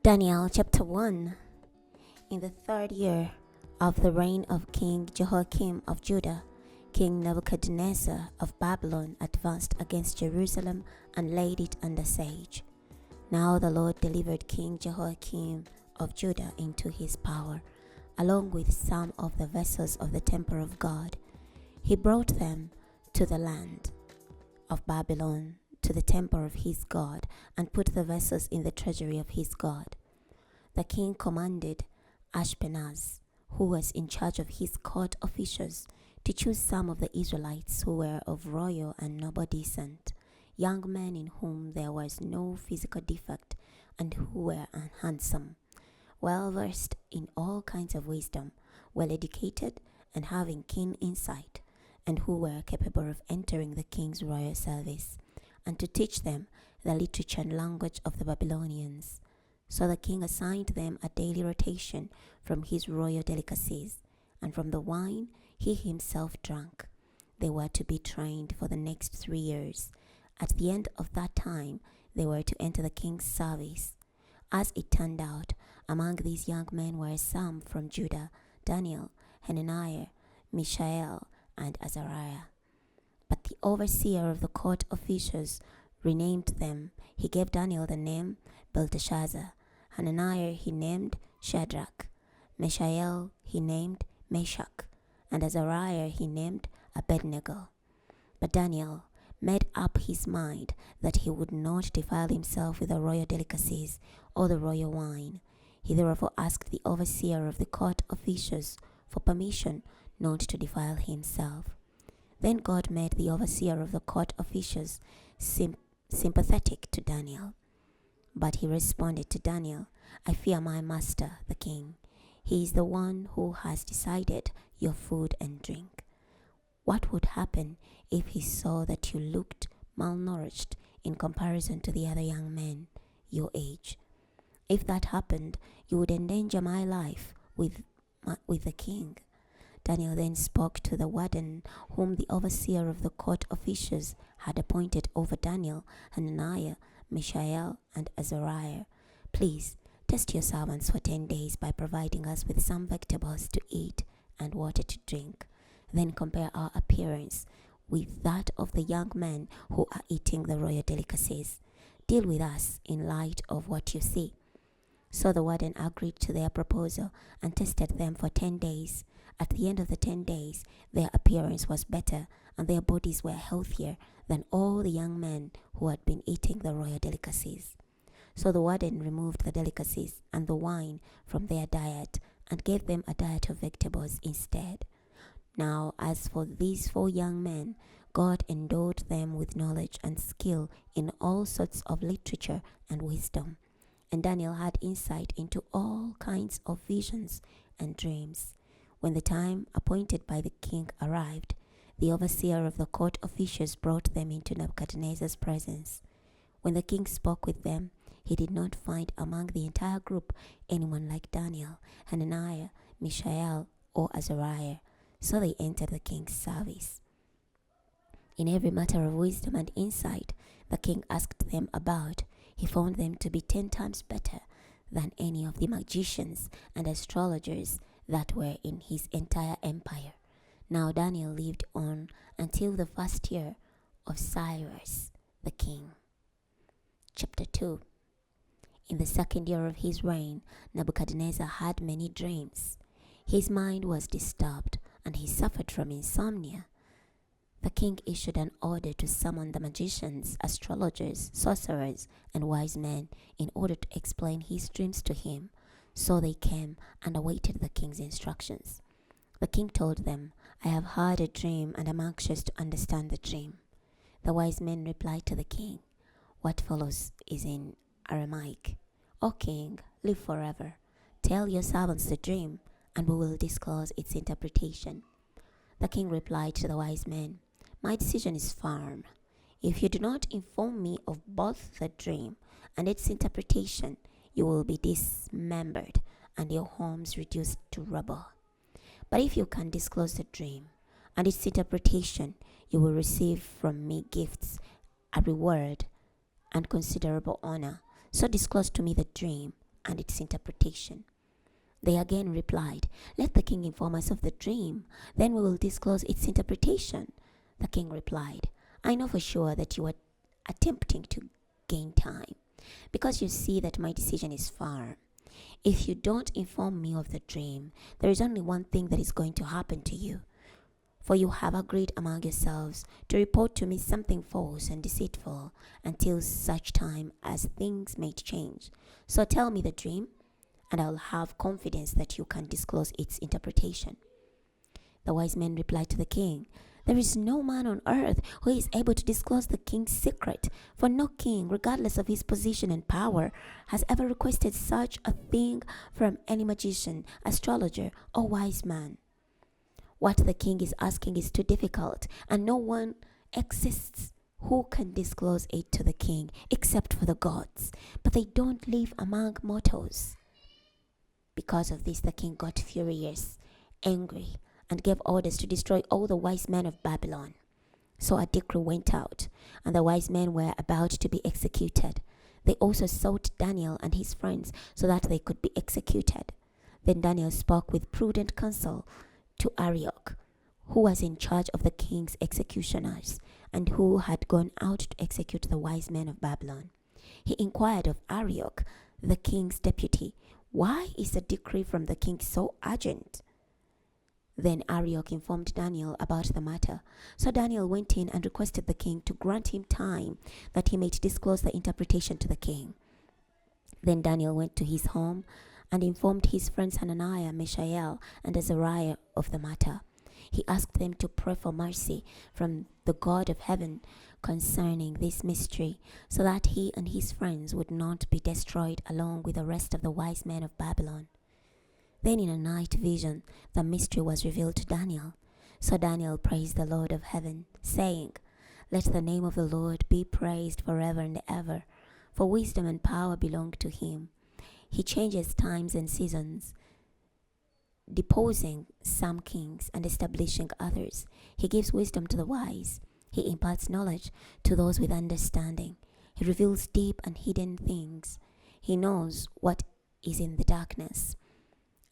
Daniel chapter 1. In the 3rd year of the reign of King Jehoiakim of Judah, King Nebuchadnezzar of Babylon advanced against Jerusalem and laid it under siege. Now the Lord delivered King Jehoiakim of Judah into his power, along with some of the vessels of the temple of God. He brought them to the land of Babylon, to the temple of his God, and put the vessels in the treasury of his God. The king commanded Ashpenaz, who was in charge of his court officials, to choose some of the Israelites who were of royal and noble descent, young men in whom there was no physical defect, and who were handsome, well versed in all kinds of wisdom, well educated, and having keen insight, and who were capable of entering the king's royal service, and to teach them the literature and language of the Babylonians. So the king assigned them a daily rotation from his royal delicacies, and from the wine he himself drank. They were to be trained for the next 3 years. At the end of that time, they were to enter the king's service. As it turned out, among these young men were some from Judah: Daniel, Hananiah, Mishael, and Azariah. But the overseer of the court officials renamed them. He gave Daniel the name Belteshazzar. Hananiah he named Shadrach. Mishael he named Meshach. And Azariah he named Abednego. But Daniel made up his mind that he would not defile himself with the royal delicacies or the royal wine. He therefore asked the overseer of the court officials for permission not to defile himself. Then God made the overseer of the court officials sympathetic to Daniel. But he responded to Daniel, "I fear my master, the king. He is the one who has decided your food and drink. What would happen if he saw that you looked malnourished in comparison to the other young men your age? If that happened, you would endanger my life with the king." Daniel then spoke to the warden, whom the overseer of the court officials had appointed over Daniel, Hananiah, Mishael, and Azariah. "Please test your servants for 10 days by providing us with some vegetables to eat and water to drink. Then compare our appearance with that of the young men who are eating the royal delicacies. Deal with us in light of what you see." So the warden agreed to their proposal and tested them for 10 days. At the end of the 10 days, their appearance was better, and their bodies were healthier than all the young men who had been eating the royal delicacies. So the warden removed the delicacies and the wine from their diet and gave them a diet of vegetables instead. Now, as for these 4 young men, God endowed them with knowledge and skill in all sorts of literature and wisdom. And Daniel had insight into all kinds of visions and dreams. When the time appointed by the king arrived, the overseer of the court officials brought them into Nebuchadnezzar's presence. When the king spoke with them, he did not find among the entire group anyone like Daniel, Hananiah, Mishael, or Azariah. So they entered the king's service. In every matter of wisdom and insight the king asked them about, he found them to be 10 times better than any of the magicians and astrologers that were in his entire empire. Now Daniel lived on until the 1st year of Cyrus the king. Chapter 2. In the 2nd year of his reign, Nebuchadnezzar had many dreams. His mind was disturbed, and he suffered from insomnia. The king issued an order to summon the magicians, astrologers, sorcerers, and wise men in order to explain his dreams to him. So they came and awaited the king's instructions. The king told them, "I have heard a dream and am anxious to understand the dream." The wise men replied to the king, "What follows is in Aramaic. O king, live forever. Tell your servants the dream, and we will disclose its interpretation." The king replied to the wise men, "My decision is firm. If you do not inform me of both the dream and its interpretation, you will be dismembered and your homes reduced to rubble. But if you can disclose the dream and its interpretation, you will receive from me gifts, a reward, and considerable honor. So disclose to me the dream and its interpretation. They again replied, "Let the king inform us of the dream, then we will disclose its interpretation." The king replied, "I know for sure that you are attempting to gain time, because you see that my decision is firm. If you don't inform me of the dream, there is only one thing that is going to happen to you. For you have agreed among yourselves to report to me something false and deceitful until such time as things may change. So tell me the dream, and I'll have confidence that you can disclose its interpretation." The wise men replied to the king, "There is no man on earth who is able to disclose the king's secret, for no king, regardless of his position and power, has ever requested such a thing from any magician, astrologer, or wise man. What the king is asking is too difficult, and no one exists who can disclose it to the king except for the gods, but they don't live among mortals." Because of this, the king got furious, angry, and gave orders to destroy all the wise men of Babylon. So a decree went out, and the wise men were about to be executed. They also sought Daniel and his friends so that they could be executed. Then Daniel spoke with prudent counsel to Arioch, who was in charge of the king's executioners, and who had gone out to execute the wise men of Babylon. He inquired of Arioch, the king's deputy, "Why is the decree from the king so urgent?" Then Arioch informed Daniel about the matter. So Daniel went in and requested the king to grant him time that he might disclose the interpretation to the king. Then Daniel went to his home and informed his friends Hananiah, Mishael, and Azariah of the matter. He asked them to pray for mercy from the God of heaven concerning this mystery, so that he and his friends would not be destroyed along with the rest of the wise men of Babylon. Then in a night vision, the mystery was revealed to Daniel. So Daniel praised the Lord of heaven, saying, "Let the name of the Lord be praised forever and ever, for wisdom and power belong to him. He changes times and seasons, deposing some kings and establishing others. He gives wisdom to the wise. He imparts knowledge to those with understanding. He reveals deep and hidden things. He knows what is in the darkness,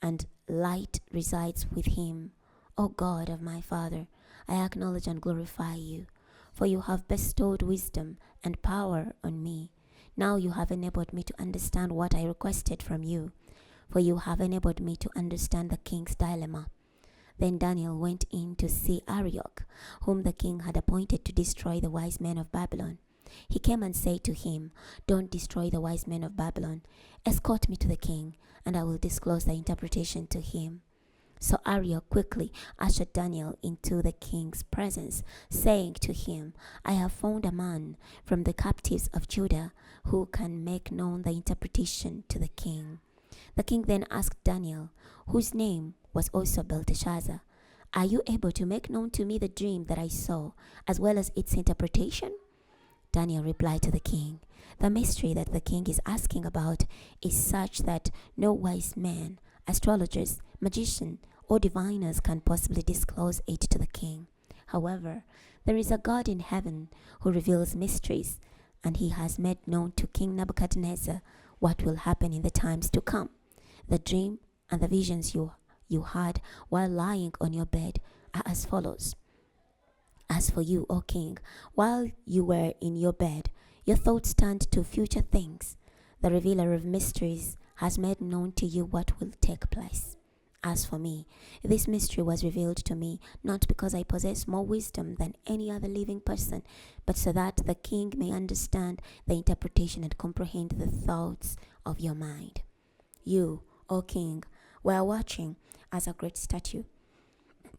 and light resides with him. O God of my Father, I acknowledge and glorify you, for you have bestowed wisdom and power on me. Now you have enabled me to understand what I requested from you, for you have enabled me to understand the king's dilemma." Then Daniel went in to see Arioch, whom the king had appointed to destroy the wise men of Babylon. He came and said to him, "Don't destroy the wise men of Babylon. Escort me to the king, and I will disclose the interpretation to him." So Arioch quickly ushered Daniel into the king's presence, saying to him, "I have found a man from the captives of Judah who can make known the interpretation to the king." The king then asked Daniel, whose name was also Belteshazzar, "Are you able to make known to me the dream that I saw, as well as its interpretation?" Daniel replied to the king, "The mystery that the king is asking about is such that no wise man, astrologers, magician, or diviners can possibly disclose it to the king. However, there is a God in heaven who reveals mysteries, and he has made known to King Nebuchadnezzar what will happen in the times to come. The dream and the visions you had while lying on your bed are as follows. As for you, O king, while you were in your bed, your thoughts turned to future things. The revealer of mysteries has made known to you what will take place. As for me, this mystery was revealed to me not because I possess more wisdom than any other living person, but so that the king may understand the interpretation and comprehend the thoughts of your mind. You, O king, were watching as a great statue,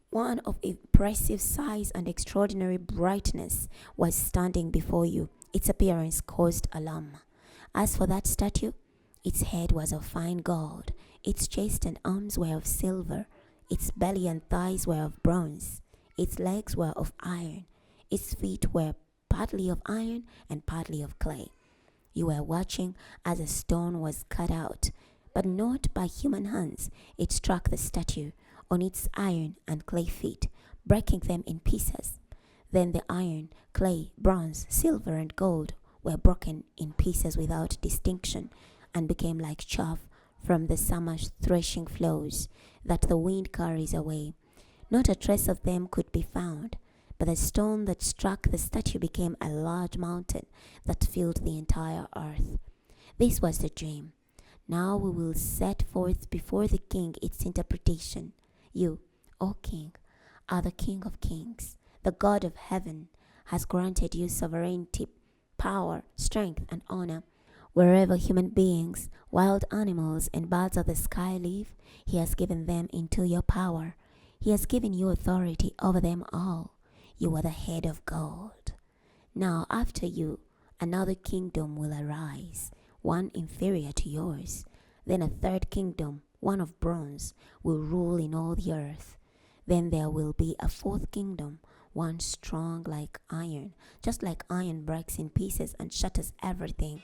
one of impressive size and extraordinary brightness, was standing before you. Its appearance caused alarm. As for that statue, its head was of fine gold, its chest and arms were of silver, its belly and thighs were of bronze, its legs were of iron, its feet were partly of iron and partly of clay. You were watching as a stone was cut out, but not by human hands. It struck the statue on its iron and clay feet, breaking them in pieces. Then the iron, clay, bronze, silver, and gold were broken in pieces without distinction, and became like chaff from the summer threshing floors that the wind carries away. Not a trace of them could be found, but the stone that struck the statue became a large mountain that filled the entire earth. This was the dream. Now we will set forth before the king its interpretation. You, O king, are the King of kings. The God of heaven has granted you sovereignty, power, strength, and honor. Wherever human beings, wild animals, and birds of the sky live, he has given them into your power. He has given you authority over them all. You are the head of gold. Now after you, another kingdom will arise, one inferior to yours. Then a third kingdom, one of bronze, will rule in all the earth. Then there will be a fourth kingdom, one strong like iron, just like iron breaks in pieces and shatters everything.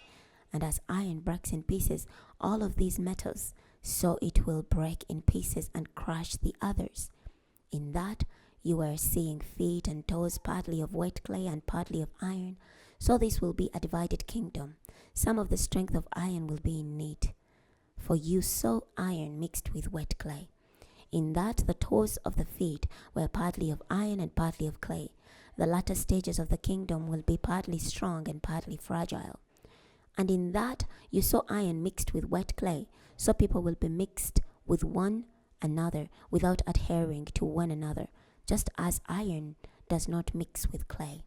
And as iron breaks in pieces all of these metals, so it will break in pieces and crush the others. In that you are seeing feet and toes partly of wet clay and partly of iron. So this will be a divided kingdom. Some of the strength of iron will be in it. For you saw iron mixed with wet clay. In that the toes of the feet were partly of iron and partly of clay. The latter stages of the kingdom will be partly strong and partly fragile. And in that you saw iron mixed with wet clay, so people will be mixed with one another without adhering to one another, just as iron does not mix with clay.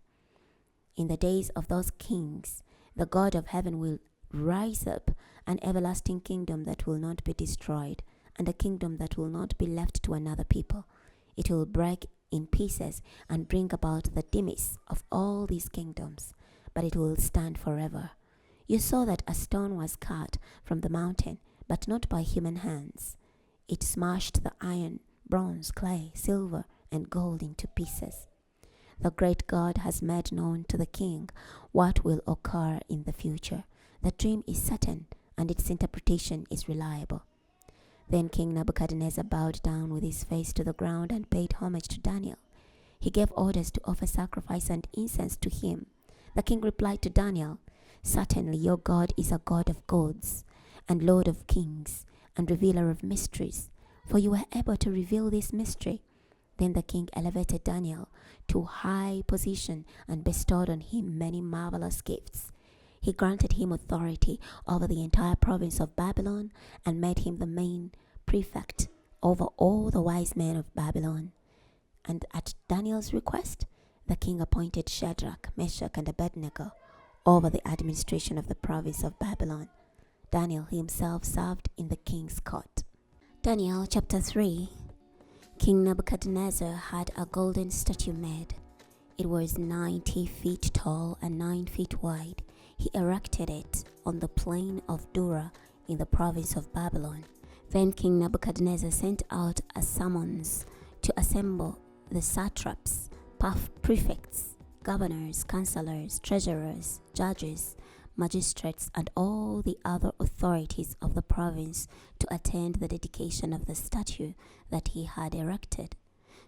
In the days of those kings, the God of heaven will rise up an everlasting kingdom that will not be destroyed, and a kingdom that will not be left to another people. It will break in pieces and bring about the demise of all these kingdoms, but it will stand forever. You saw that a stone was cut from the mountain, but not by human hands. It smashed the iron, bronze, clay, silver, and gold into pieces. The great God has made known to the king what will occur in the future. The dream is certain, and its interpretation is reliable. Then King Nebuchadnezzar bowed down with his face to the ground and paid homage to Daniel. He gave orders to offer sacrifice and incense to him. The king replied to Daniel, "Certainly your God is a God of gods, and Lord of kings, and revealer of mysteries, for you were able to reveal this mystery." Then the king elevated Daniel to high position and bestowed on him many marvelous gifts. He granted him authority over the entire province of Babylon and made him the main prefect over all the wise men of Babylon. And at Daniel's request, the king appointed Shadrach, Meshach, and Abednego over the administration of the province of Babylon. Daniel himself served in the king's court. Daniel chapter 3. King Nebuchadnezzar had a golden statue made. It was 90 feet tall and 9 feet wide. He erected it on the plain of Dura in the province of Babylon. Then King Nebuchadnezzar sent out a summons to assemble the satraps, prefects, governors, counselors, treasurers, judges, magistrates, and all the other authorities of the province to attend the dedication of the statue that he had erected.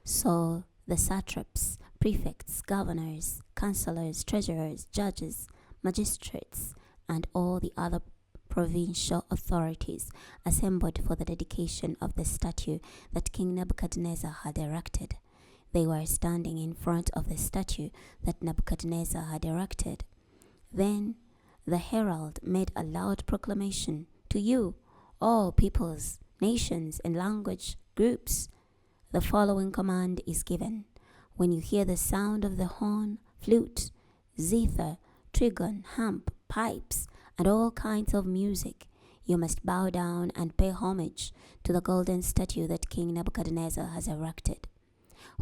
So the satraps, prefects, governors, counselors, treasurers, judges, magistrates, and all the other provincial authorities assembled for the dedication of the statue that King Nebuchadnezzar had erected. They were standing in front of the statue that Nebuchadnezzar had erected. Then the herald made a loud proclamation, "To you, all peoples, nations, and language groups, the following command is given. When you hear the sound of the horn, flute, zither, trigon, harp, pipes, and all kinds of music, you must bow down and pay homage to the golden statue that King Nebuchadnezzar has erected.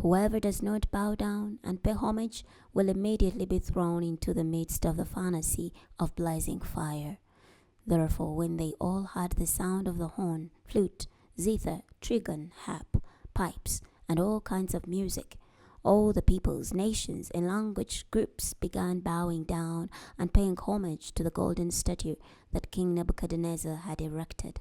Whoever does not bow down and pay homage will immediately be thrown into the midst of the furnace of blazing fire." Therefore, when they all heard the sound of the horn, flute, zither, trigon, harp, pipes, and all kinds of music, all the peoples, nations, and language groups began bowing down and paying homage to the golden statue that King Nebuchadnezzar had erected.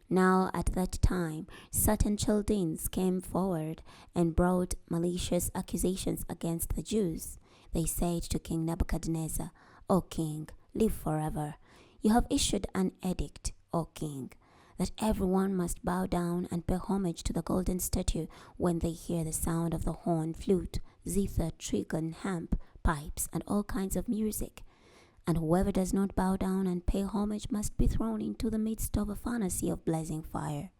Now at that time, certain Chaldeans came forward and brought malicious accusations against the Jews. They said to King Nebuchadnezzar, "O king, live forever. You have issued an edict, O king, that everyone must bow down and pay homage to the golden statue when they hear the sound of the horn, flute, zither, trigon, harp, pipes, and all kinds of music. And whoever does not bow down and pay homage must be thrown into the midst of a furnace of blazing fire.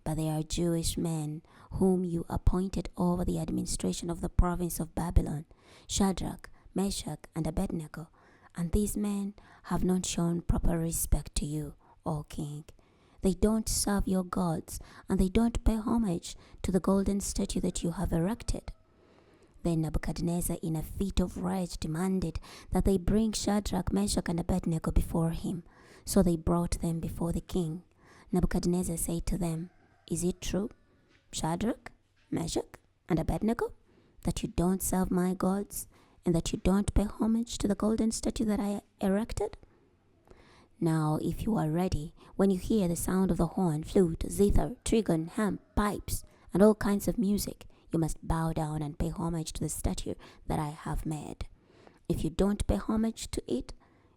But they are Jewish men whom you appointed over the administration of the province of Babylon, Shadrach, Meshach, and Abednego, and these men have not shown proper respect to you, O king. They don't serve your gods, and they don't pay homage to the golden statue that you have erected. Then Nebuchadnezzar, in a fit of rage, demanded that they bring Shadrach, Meshach, and Abednego before him. So they brought them before the king. Nebuchadnezzar said to them, "Is it true, Shadrach, Meshach, and Abednego, that you don't serve my gods, and that you don't pay homage to the golden statue that I erected? Now, if you are ready, when you hear the sound of the horn, flute, zither, trigon, harp, pipes, and all kinds of music, you must bow down and pay homage to the statue that I have made. If you don't pay homage to it,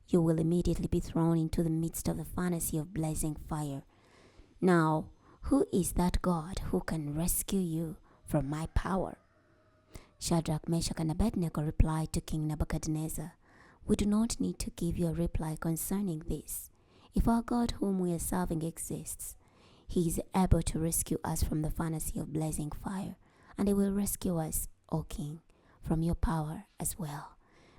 you will immediately be thrown into the midst of the furnace of blazing fire. Now, who is that God who can rescue you from my power?" Shadrach, Meshach, and Abednego replied to King Nebuchadnezzar, "We do not need to give you a reply concerning this. If our God whom we are serving exists, he is able to rescue us from the furnace of blazing fire, and he will rescue us, O king, from your power as well.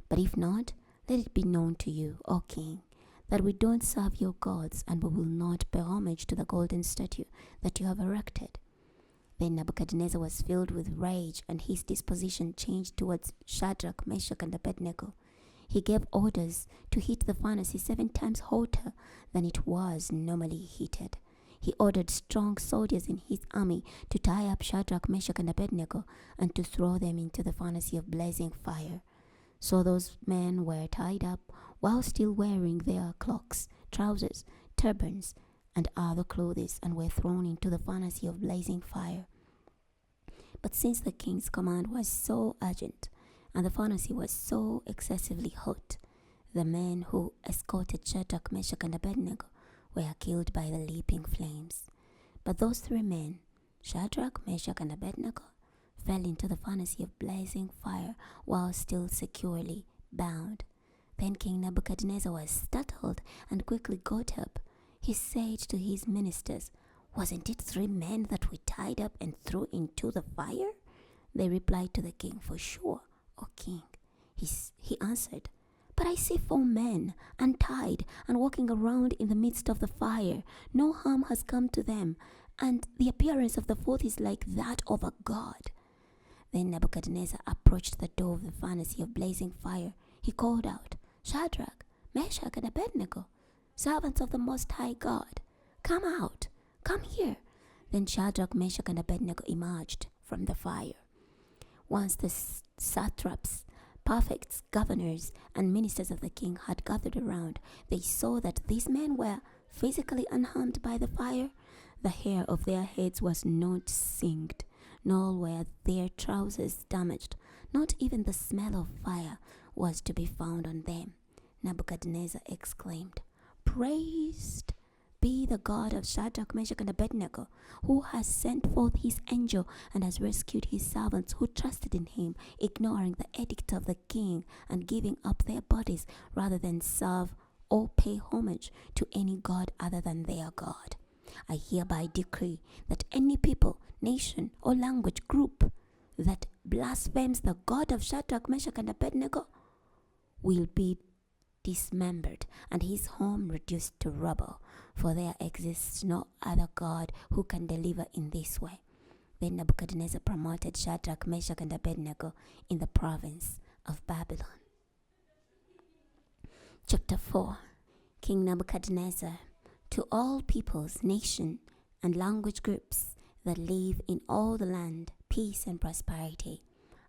But if not, let it be known to you, O king, that we don't serve your gods, and we will not pay homage to the golden statue that you have erected." Then Nebuchadnezzar was filled with rage, and his disposition changed towards Shadrach, Meshach, and Abednego. He gave orders to heat the furnace 7 times hotter than it was normally heated. He ordered strong soldiers in his army to tie up Shadrach, Meshach, and Abednego and to throw them into the furnace of blazing fire. So those men were tied up while still wearing their cloaks, trousers, turbans, and other clothes, and were thrown into the furnace of blazing fire. But since the king's command was so urgent, and the furnace was so excessively hot, the men who escorted Shadrach, Meshach, and Abednego were killed by the leaping flames. But those 3 men, Shadrach, Meshach, and Abednego, fell into the furnace of blazing fire while still securely bound. Then King Nebuchadnezzar was startled and quickly got up. He said to his ministers, "Wasn't it 3 men that we tied up and threw into the fire?" They replied to the king, "For sure, O king." He answered, "But I see 4 men untied and walking around in the midst of the fire. No harm has come to them, and the appearance of the 4th is like that of a god." Then Nebuchadnezzar approached the door of the furnace of blazing fire. He called out, "Shadrach, Meshach, and Abednego, servants of the Most High God, come out, come here." Then Shadrach, Meshach, and Abednego emerged from the fire. Once the satraps, prefects, governors, and ministers of the king had gathered around, they saw that these men were physically unharmed by the fire. The hair of their heads was not singed, nor were their trousers damaged. Not even the smell of fire was to be found on them. Nebuchadnezzar exclaimed, "Praised be the God of Shadrach, Meshach, and Abednego, who has sent forth his angel and has rescued his servants who trusted in him, ignoring the edict of the king and giving up their bodies rather than serve or pay homage to any god other than their God. I hereby decree that any people, nation, or language group that blasphemes the God of Shadrach, Meshach, and Abednego will be dismembered and his home reduced to rubble, for there exists no other God who can deliver in this way." Then Nebuchadnezzar promoted Shadrach, Meshach, and Abednego in the province of Babylon. Chapter 4. King Nebuchadnezzar, to all peoples, nation, and language groups that live in all the land, peace and prosperity.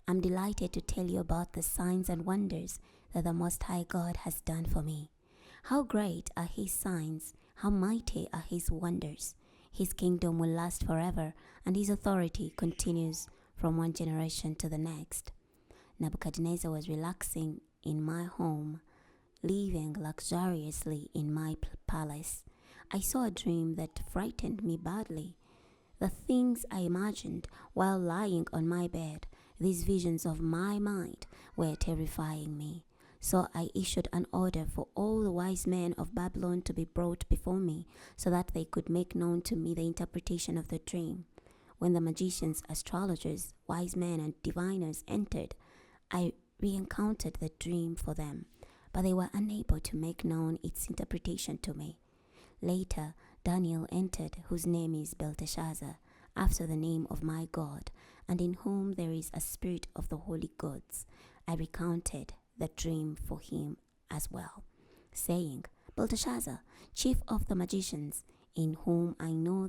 I'm delighted to tell you about the signs and wonders that the Most High God has done for me. How great are his signs, how mighty are his wonders. His kingdom will last forever, and his authority continues from one generation to the next. Nebuchadnezzar was relaxing in my home living luxuriously in my palace. I saw a dream that frightened me badly. The things I imagined while lying on my bed, these visions of my mind, were terrifying me. So I issued an order for all the wise men of Babylon to be brought before me, so that they could make known to me the interpretation of the dream. When the magicians, astrologers, wise men, and diviners entered, I re-encountered the dream for them, but they were unable to make known its interpretation to me. Later, Daniel entered, whose name is Belteshazzar, after the name of my God, and in whom there is a spirit of the holy gods. I recounted the dream for him as well, saying, Belteshazzar, chief of the magicians, in whom I know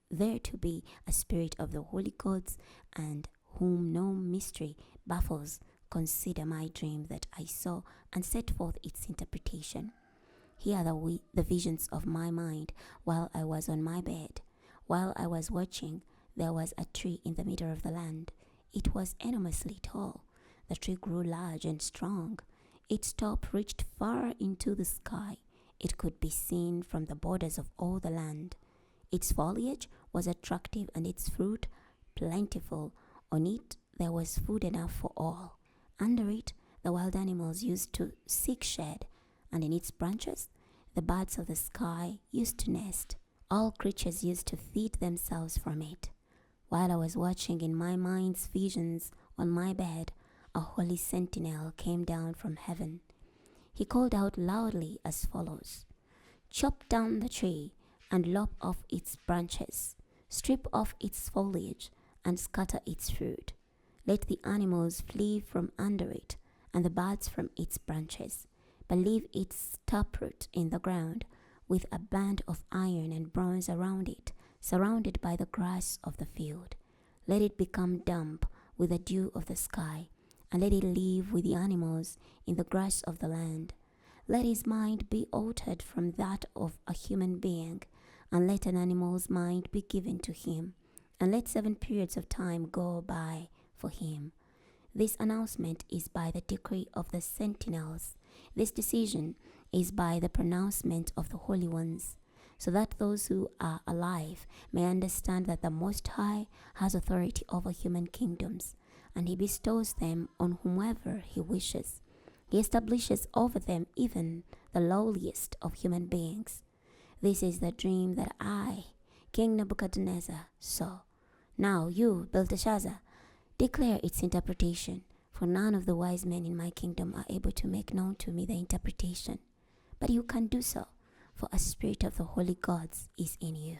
there to be a spirit of the holy gods, and whom no mystery baffles, consider my dream that I saw and set forth its interpretation. Here are the visions of my mind while I was on my bed. While I was watching, there was a tree in the middle of the land. It was enormously tall. The tree grew large and strong. Its top reached far into the sky. It could be seen from the borders of all the land. Its foliage was attractive and its fruit plentiful. On it there was food enough for all. Under it, the wild animals used to seek shade, and in its branches, the birds of the sky used to nest. All creatures used to feed themselves from it. While I was watching in my mind's visions on my bed, a holy sentinel came down from heaven. He called out loudly as follows: Chop down the tree and lop off its branches, strip off its foliage and scatter its fruit. Let the animals flee from under it and the birds from its branches, but leave its taproot in the ground with a band of iron and bronze around it, surrounded by the grass of the field. Let it become damp with the dew of the sky, and let it live with the animals in the grass of the land. Let his mind be altered from that of a human being, and let an animal's mind be given to him, and let 7 periods of time go by for him. This announcement is by the decree of the sentinels. This decision is by the pronouncement of the holy ones, so that those who are alive may understand that the Most High has authority over human kingdoms, and he bestows them on whomever he wishes. He establishes over them even the lowliest of human beings. This is the dream that I, King Nebuchadnezzar, saw. Now you, Belteshazzar, declare its interpretation, for none of the wise men in my kingdom are able to make known to me the interpretation. But you can do so, for a spirit of the holy gods is in you.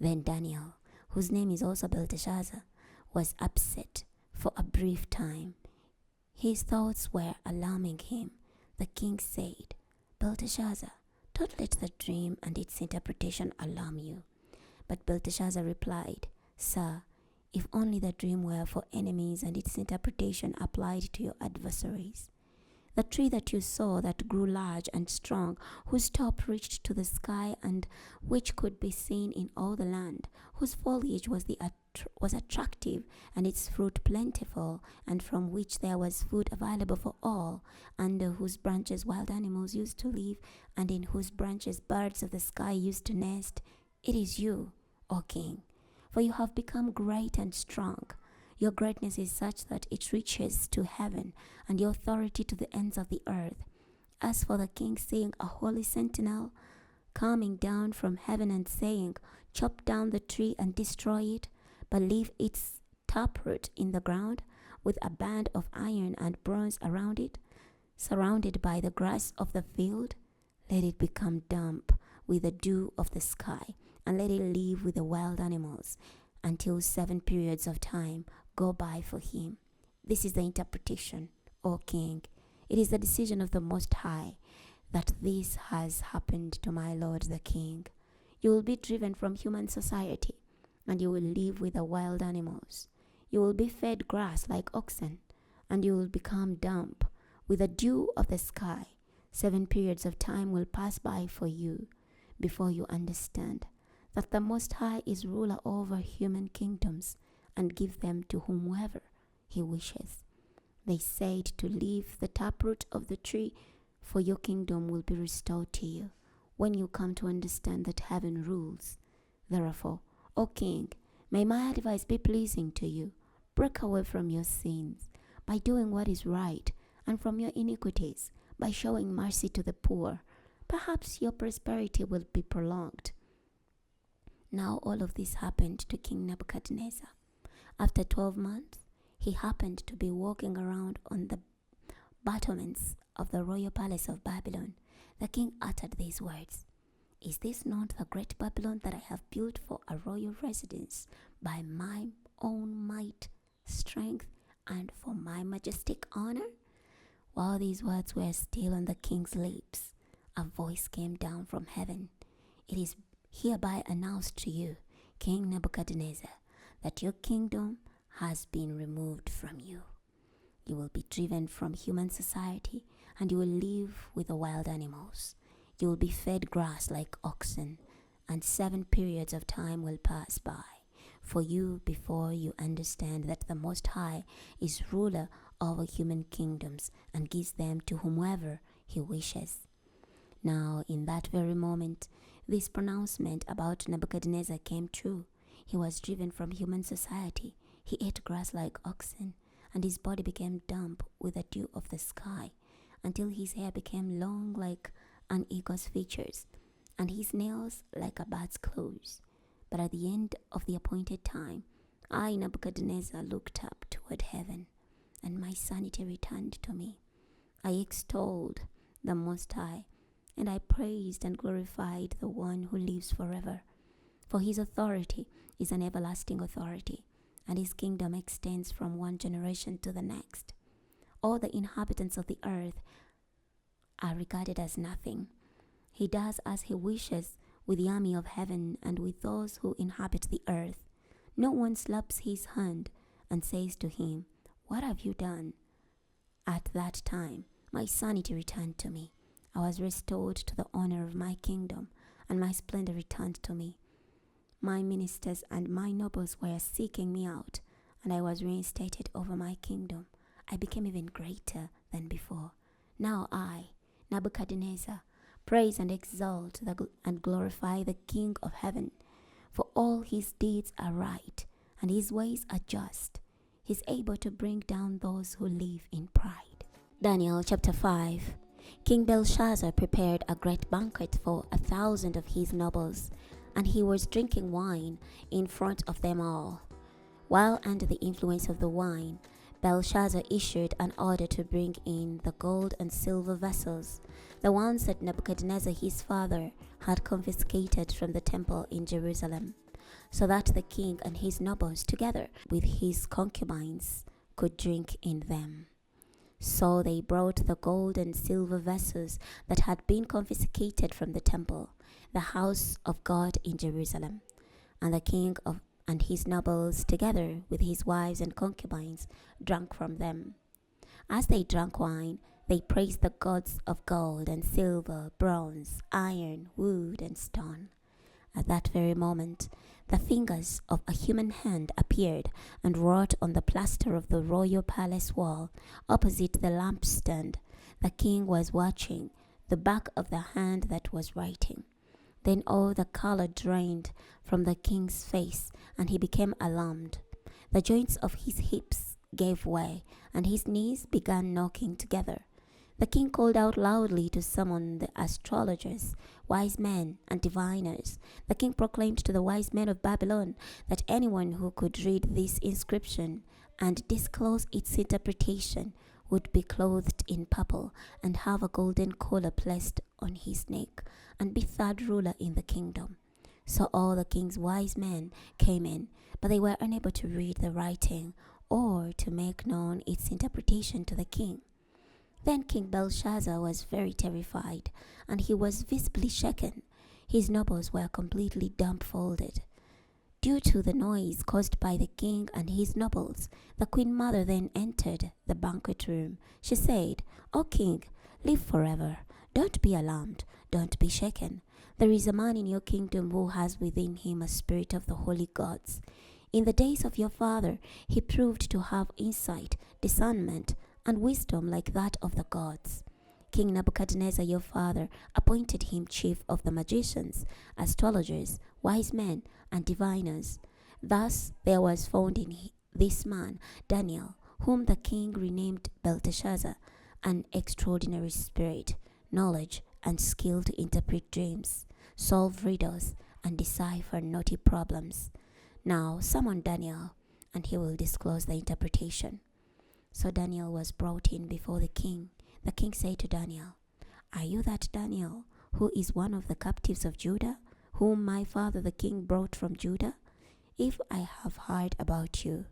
Then Daniel, whose name is also Belteshazzar, was upset for a brief time. His thoughts were alarming him. The king said, Belteshazzar, don't let the dream and its interpretation alarm you. But Belteshazzar replied, Sir, if only the dream were for enemies and its interpretation applied to your adversaries. The tree that you saw that grew large and strong, whose top reached to the sky and which could be seen in all the land, whose foliage was attractive and its fruit plentiful, and from which there was food available for all, under whose branches wild animals used to live, and in whose branches birds of the sky used to nest, it is you, O king, for you have become great and strong. Your greatness is such that it reaches to heaven, and your authority to the ends of the earth. As for the king seeing a holy sentinel coming down from heaven and saying, Chop down the tree and destroy it, but leave its taproot in the ground, with a band of iron and bronze around it, surrounded by the grass of the field, let it become damp with the dew of the sky, and let it live with the wild animals, until 7 periods of time go by for him. This is the interpretation, O king. It is the decision of the Most High that this has happened to my lord the king. You will be driven from human society, and you will live with the wild animals. You will be fed grass like oxen, and you will become damp with the dew of the sky. 7 periods of time will pass by for you before you understand that the Most High is ruler over human kingdoms, and give them to whomever he wishes. They said to leave the taproot of the tree for your kingdom will be restored to you when you come to understand that heaven rules. Therefore, O King, may my advice be pleasing to you. Break away from your sins by doing what is right, and from your iniquities by showing mercy to the poor. Perhaps your prosperity will be prolonged. Now all of this happened to King Nebuchadnezzar. After 12 months, he happened to be walking around on the battlements of the royal palace of Babylon. The king uttered these words: "Is this not the great Babylon that I have built for a royal residence by my own might, strength, and for my majestic honor?" While these words were still on the king's lips, a voice came down from heaven. "It is hereby announced to you, King Nebuchadnezzar, that your kingdom has been removed from you. You will be driven from human society, and you will live with the wild animals. You will be fed grass like oxen, and 7 periods of time will pass by for you before you understand that the Most High is ruler over human kingdoms and gives them to whomever he wishes." Now, in that very moment, this pronouncement about Nebuchadnezzar came true. He was driven from human society. He ate grass like oxen, and his body became damp with the dew of the sky, until his hair became long like an eagle's features, and his nails like a bat's claws. But at the end of the appointed time, I, Nebuchadnezzar, looked up toward heaven, and my sanity returned to me. I extolled the Most High, and I praised and glorified the one who lives forever. For his authority is an everlasting authority, and his kingdom extends from one generation to the next. All the inhabitants of the earth are regarded as nothing. He does as he wishes with the army of heaven and with those who inhabit the earth. No one slaps his hand and says to him, "What have you done?" At that time, my sanity returned to me. I was restored to the honor of my kingdom, and my splendor returned to me. My ministers and my nobles were seeking me out, and I was reinstated over my kingdom. I became even greater than before. Now I, Nebuchadnezzar, praise and exalt and glorify the King of heaven, for all his deeds are right, and his ways are just. He is able to bring down those who live in pride. Daniel chapter 5. King Belshazzar prepared a great banquet for 1,000 of his nobles, and he was drinking wine in front of them all. While under the influence of the wine, Belshazzar issued an order to bring in the gold and silver vessels, the ones that Nebuchadnezzar his father had confiscated from the temple in Jerusalem, so that the king and his nobles, together with his concubines, could drink in them. So they brought the gold and silver vessels that had been confiscated from the temple, the house of God in Jerusalem, and the king and his nobles, together with his wives and concubines, drank from them. As they drank wine, they praised the gods of gold and silver, bronze, iron, wood, and stone. At that very moment, the fingers of a human hand appeared and wrought on the plaster of the royal palace wall opposite the lampstand. The king was watching the back of the hand that was writing. Then all the color drained from the king's face, and he became alarmed. The joints of his hips gave way, and his knees began knocking together. The king called out loudly to summon the astrologers, wise men, and diviners. The king proclaimed to the wise men of Babylon that anyone who could read this inscription and disclose its interpretation would be clothed in purple and have a golden collar placed on his neck, and be third ruler in the kingdom. So all the king's wise men came in, but they were unable to read the writing or to make known its interpretation to the king. Then King Belshazzar was very terrified, and he was visibly shaken. His nobles were completely dumbfounded. Due to the noise caused by the king and his nobles, the queen mother then entered the banquet room. She said, "O king, live forever. Don't be alarmed. Don't be shaken. There is a man in your kingdom who has within him a spirit of the holy gods. In the days of your father, he proved to have insight, discernment, and wisdom like that of the gods. King Nebuchadnezzar your father appointed him chief of the magicians, astrologers, wise men, and diviners. Thus there was found in this man Daniel, whom the king renamed Belteshazzar, an extraordinary spirit, knowledge, and skill to interpret dreams, solve riddles, and decipher knotty problems. Now summon Daniel, and he will disclose the interpretation. So Daniel was brought in before the king. The king said to Daniel, Are you that Daniel, who is one of the captives of Judah, whom my father the king brought from Judah? If I have heard about you,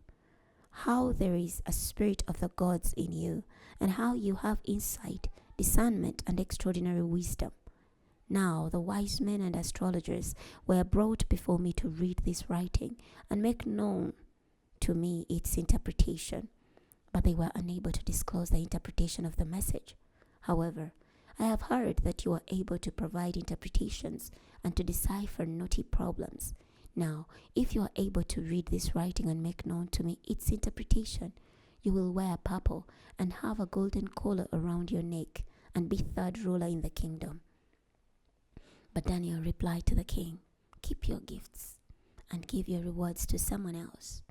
how there is a spirit of the gods in you, and how you have insight, discernment, and extraordinary wisdom. Now the wise men and astrologers were brought before me to read this writing and make known to me its interpretation, but they were unable to disclose the interpretation of the message. However, I have heard that you are able to provide interpretations and to decipher knotty problems. Now, if you are able to read this writing and make known to me its interpretation, you will wear purple and have a golden collar around your neck and be third ruler in the kingdom. But Daniel replied to the king, Keep your gifts and give your rewards to someone else.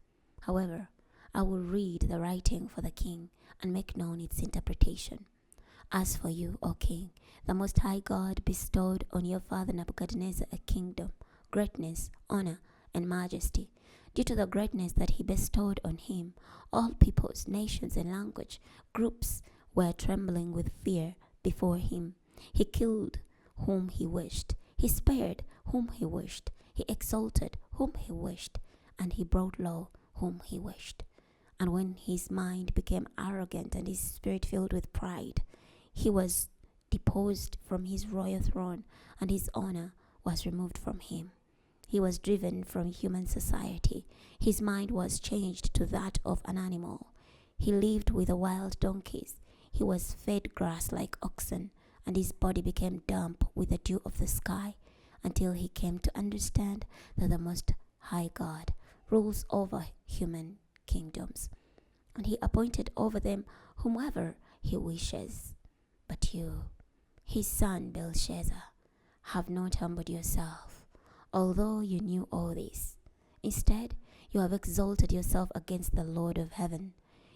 However, I will read the writing for the king and make known its interpretation. As for you, O king, the Most High God bestowed on your father Nebuchadnezzar a kingdom, greatness, honor, and majesty. Due to the greatness that he bestowed on him, all peoples, nations, and language groups were trembling with fear before him. He killed whom he wished. He spared whom he wished. He exalted whom he wished. And he brought low whom he wished. And when his mind became arrogant and his spirit filled with pride, he was deposed from his royal throne, and his honor was removed from him. He was driven from human society. His mind was changed to that of an animal. He lived with the wild donkeys. He was fed grass like oxen, and his body became damp with the dew of the sky, until he came to understand that the Most High God rules over human kingdoms, and he appointed over them whomever he wishes. But you, his son Belshazzar, have not humbled yourself, although you knew all this. Instead, you have exalted yourself against the Lord of heaven.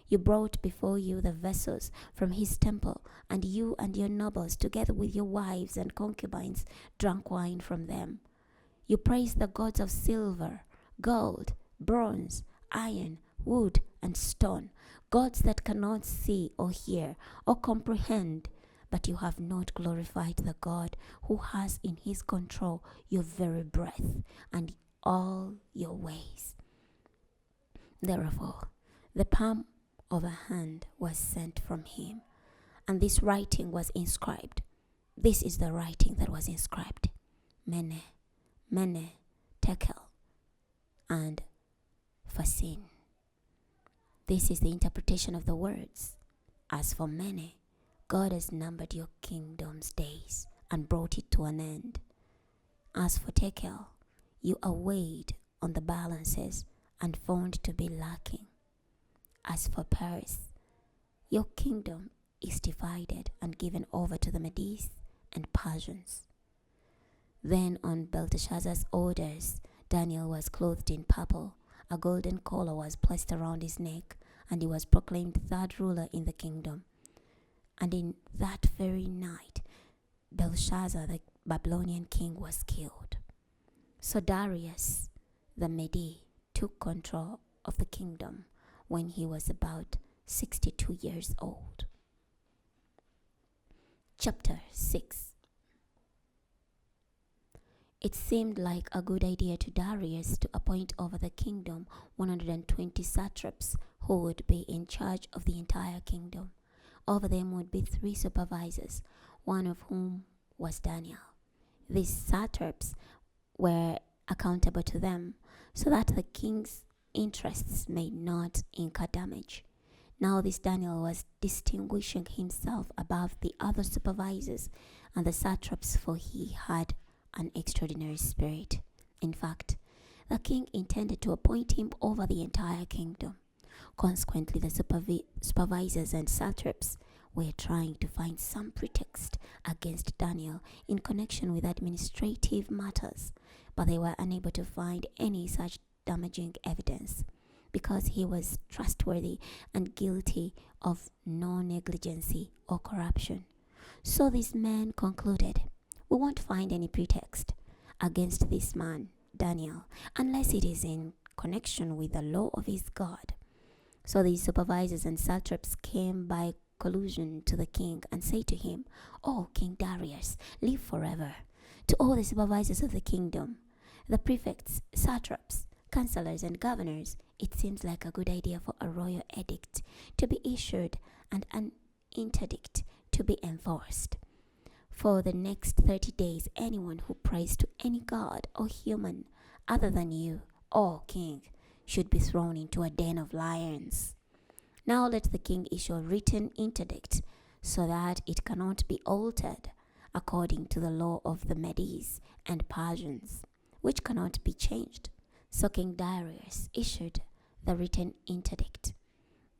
You brought before you the vessels from his temple, and you and your nobles, together with your wives and concubines, drank wine from them. You praised the gods of silver, gold, bronze, iron, wood, and stone, gods that cannot see or hear or comprehend. But you have not glorified the God who has in his control your very breath and all your ways. Therefore, the palm of a hand was sent from him, and this writing was inscribed. This is the writing that was inscribed: Mene, Mene, Tekel, and Fasin. This is the interpretation of the words. As for Mene, God has numbered your kingdom's days and brought it to an end. As for Tekel, you are weighed on the balances and found to be lacking. As for Paris, your kingdom is divided and given over to the Medes and Persians. Then on Belteshazzar's orders, Daniel was clothed in purple. A golden collar was placed around his neck, and he was proclaimed third ruler in the kingdom. And in that very night, Belshazzar, the Babylonian king, was killed. So Darius the Mede took control of the kingdom when he was about 62 years old. Chapter 6. It seemed like a good idea to Darius to appoint over the kingdom 120 satraps who would be in charge of the entire kingdom. Over them would be 3 supervisors, one of whom was Daniel. These satraps were accountable to them, so that the king's interests may not incur damage. Now this Daniel was distinguishing himself above the other supervisors and the satraps, for he had an extraordinary spirit. In fact, the king intended to appoint him over the entire kingdom. Consequently, the supervisors and satraps were trying to find some pretext against Daniel in connection with administrative matters, but they were unable to find any such damaging evidence because he was trustworthy and guilty of no negligence or corruption. So this man concluded, we won't find any pretext against this man, Daniel, unless it is in connection with the law of his God. So the supervisors and satraps came by collusion to the king and said to him, O King Darius, live forever. To all the supervisors of the kingdom, the prefects, satraps, counselors, and governors, it seems like a good idea for a royal edict to be issued and an interdict to be enforced. For the next 30 days, anyone who prays to any god or human other than you, O king, should be thrown into a den of lions. Now let the king issue a written interdict so that it cannot be altered according to the law of the Medes and Persians, which cannot be changed. So King Darius issued the written interdict.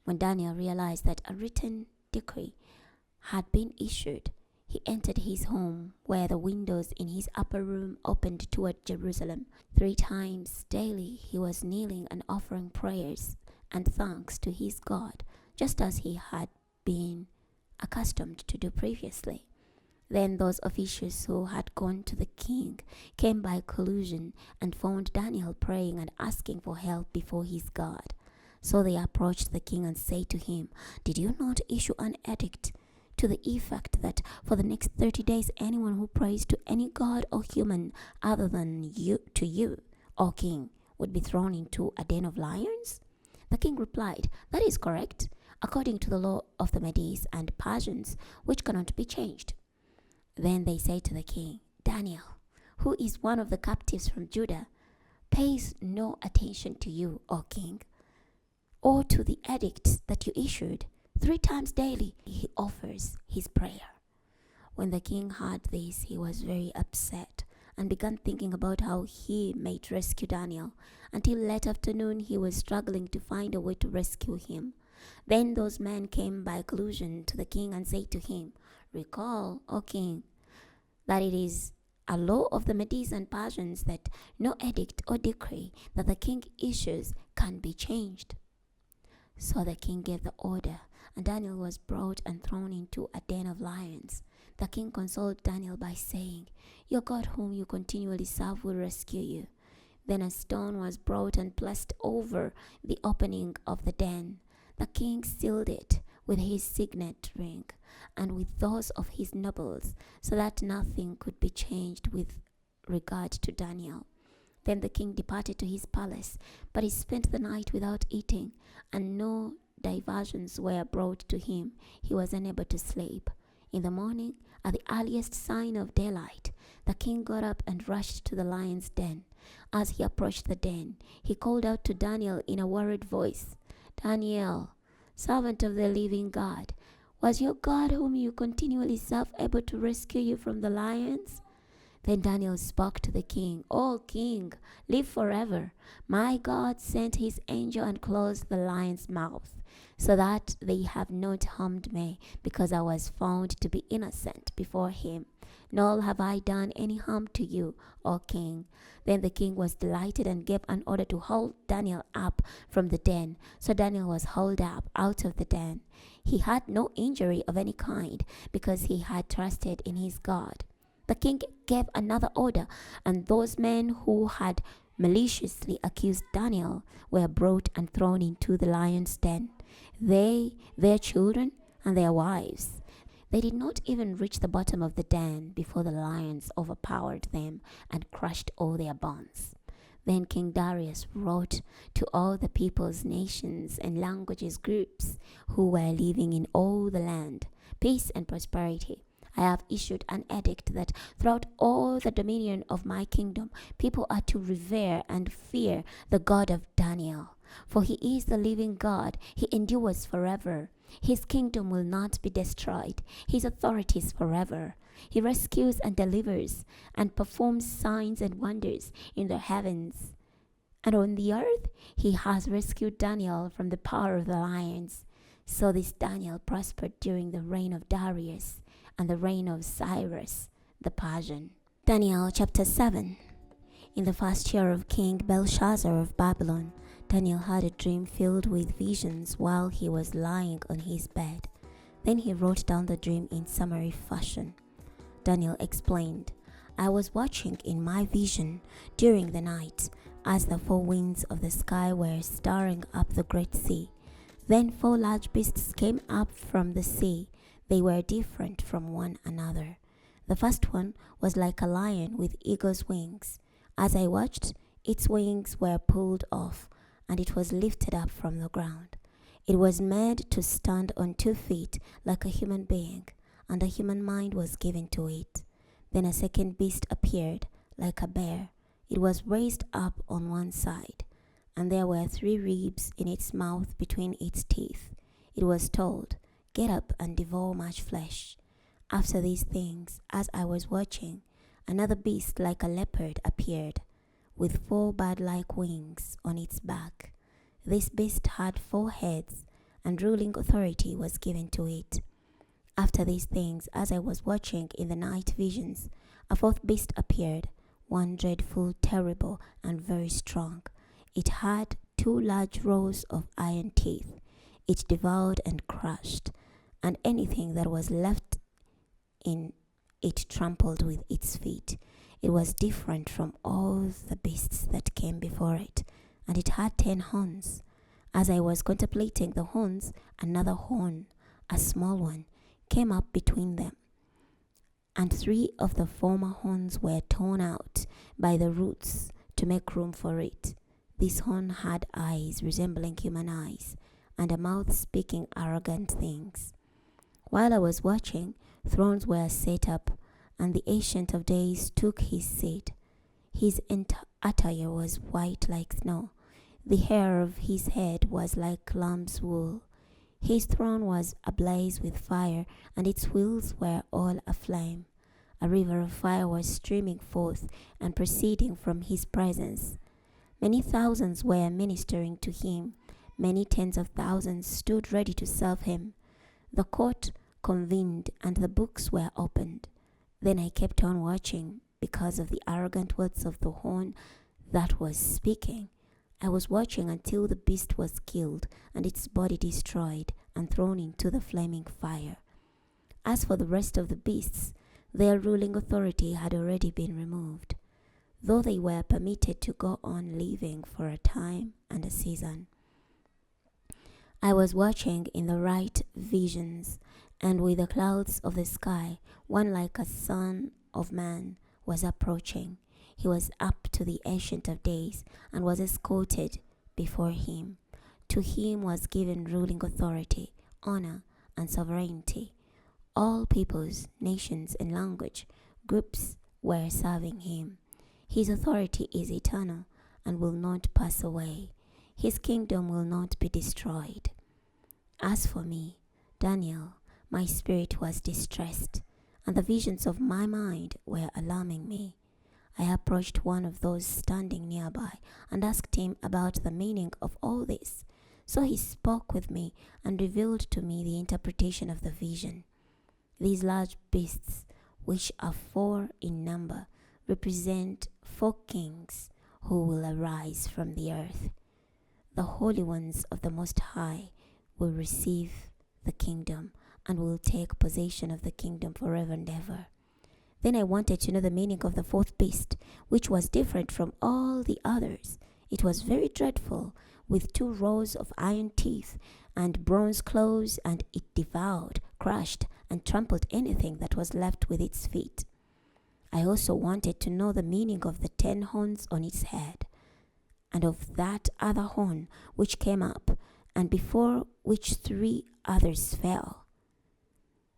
When Daniel realized that a written decree had been issued, he entered his home, where the windows in his upper room opened toward Jerusalem. 3 times daily he was kneeling and offering prayers and thanks to his God, just as he had been accustomed to do previously. Then those officials who had gone to the king came by collusion and found Daniel praying and asking for help before his God. So they approached the king and said to him, Did you not issue an edict to the effect that for the next 30 days anyone who prays to any god or human other than you, O king, would be thrown into a den of lions? The king replied, That is correct, according to the law of the Medes and Persians, which cannot be changed. Then they said to the king, Daniel, who is one of the captives from Judah, pays no attention to you, O king, or to the edict that you issued. 3 times daily he offers his prayer. When the king heard this, he was very upset and began thinking about how he might rescue Daniel. Until late afternoon, he was struggling to find a way to rescue him. Then those men came by collusion to the king and said to him, Recall, O king, that it is a law of the Medes and Persians that no edict or decree that the king issues can be changed. So the king gave the order, and Daniel was brought and thrown into a den of lions. The king consoled Daniel by saying, Your God whom you continually serve will rescue you. Then a stone was brought and placed over the opening of the den. The king sealed it with his signet ring and with those of his nobles, so that nothing could be changed with regard to Daniel. Then the king departed to his palace, but he spent the night without eating, and no diversions were brought to him. He was unable to sleep. In the morning, at the earliest sign of daylight, the king got up and rushed to the lion's den. As he approached the den, he called out to Daniel in a worried voice, Daniel, servant of the living God, was your God whom you continually serve able to rescue you from the lions? Then Daniel spoke to the king, O king, live forever. My God sent his angel and closed the lion's mouth, so that they have not harmed me, because I was found to be innocent before him. Nor have I done any harm to you, O king. Then the king was delighted and gave an order to hold Daniel up from the den. So Daniel was hauled up out of the den. He had no injury of any kind, because he had trusted in his God. The king gave another order, and those men who had maliciously accused Daniel were brought and thrown into the lion's den, they, their children, and their wives. They did not even reach the bottom of the den before the lions overpowered them and crushed all their bones. Then King Darius wrote to all the peoples, nations, and languages groups who were living in all the land, peace and prosperity. I have issued an edict that throughout all the dominion of my kingdom, people are to revere and fear the God of Daniel. For he is the living God, he endures forever. His kingdom will not be destroyed, his authority is forever. He rescues and delivers and performs signs and wonders in the heavens. And on the earth, he has rescued Daniel from the power of the lions. So this Daniel prospered during the reign of Darius and the reign of Cyrus the Persian. Daniel chapter 7. In the first year of King Belshazzar of Babylon, Daniel had a dream filled with visions while he was lying on his bed. Then he wrote down the dream in summary fashion. Daniel explained, I was watching in my vision during the night as the four winds of the sky were stirring up the great sea. Then four large beasts came up from the sea. They were different from one another. The first one was like a lion with eagle's wings. As I watched, its wings were pulled off, and it was lifted up from the ground. It was made to stand on 2 feet like a human being, and a human mind was given to it. Then a second beast appeared, like a bear. It was raised up on one side, and there were 3 ribs in its mouth between its teeth. It was told, Get up and devour much flesh. After these things, as I was watching, another beast like a leopard appeared, with 4 bird-like wings on its back. This beast had 4 heads, and ruling authority was given to it. After these things, as I was watching in the night visions, a 4th beast appeared, one dreadful, terrible, and very strong. It had 2 large rows of iron teeth. It devoured and crushed, and anything that was left in it trampled with its feet. It was different from all the beasts that came before it, and it had 10 horns. As I was contemplating the horns, another horn, a small one, came up between them, and 3 of the former horns were torn out by the roots to make room for it. This horn had eyes resembling human eyes, and a mouth speaking arrogant things. While I was watching, thrones were set up, and the Ancient of Days took his seat. His attire was white like snow. The hair of his head was like lamb's wool. His throne was ablaze with fire, and its wheels were all aflame. A river of fire was streaming forth and proceeding from his presence. Many thousands were ministering to him. Many tens of thousands stood ready to serve him. The court convened, and the books were opened. Then I kept on watching because of the arrogant words of the horn that was speaking. I was watching until the beast was killed and its body destroyed and thrown into the flaming fire. As for the rest of the beasts, their ruling authority had already been removed, though they were permitted to go on living for a time and a season. I was watching in the right visions, and with the clouds of the sky, one like a son of man was approaching. He was up to the Ancient of Days and was escorted before him. To him was given ruling authority, honor, and sovereignty. All peoples, nations, and language groups were serving him. His authority is eternal and will not pass away. His kingdom will not be destroyed. As for me, Daniel, my spirit was distressed, and the visions of my mind were alarming me. I approached one of those standing nearby and asked him about the meaning of all this. So he spoke with me and revealed to me the interpretation of the vision. These large beasts, which are 4 in number, represent 4 kings who will arise from the earth. The holy ones of the Most High will receive the kingdom and will take possession of the kingdom forever and ever. Then I wanted to know the meaning of the 4th beast, which was different from all the others. It was very dreadful, with 2 rows of iron teeth and bronze claws, and it devoured, crushed, and trampled anything that was left with its feet. I also wanted to know the meaning of the 10 horns on its head, and of that other horn which came up, and before which 3 others fell.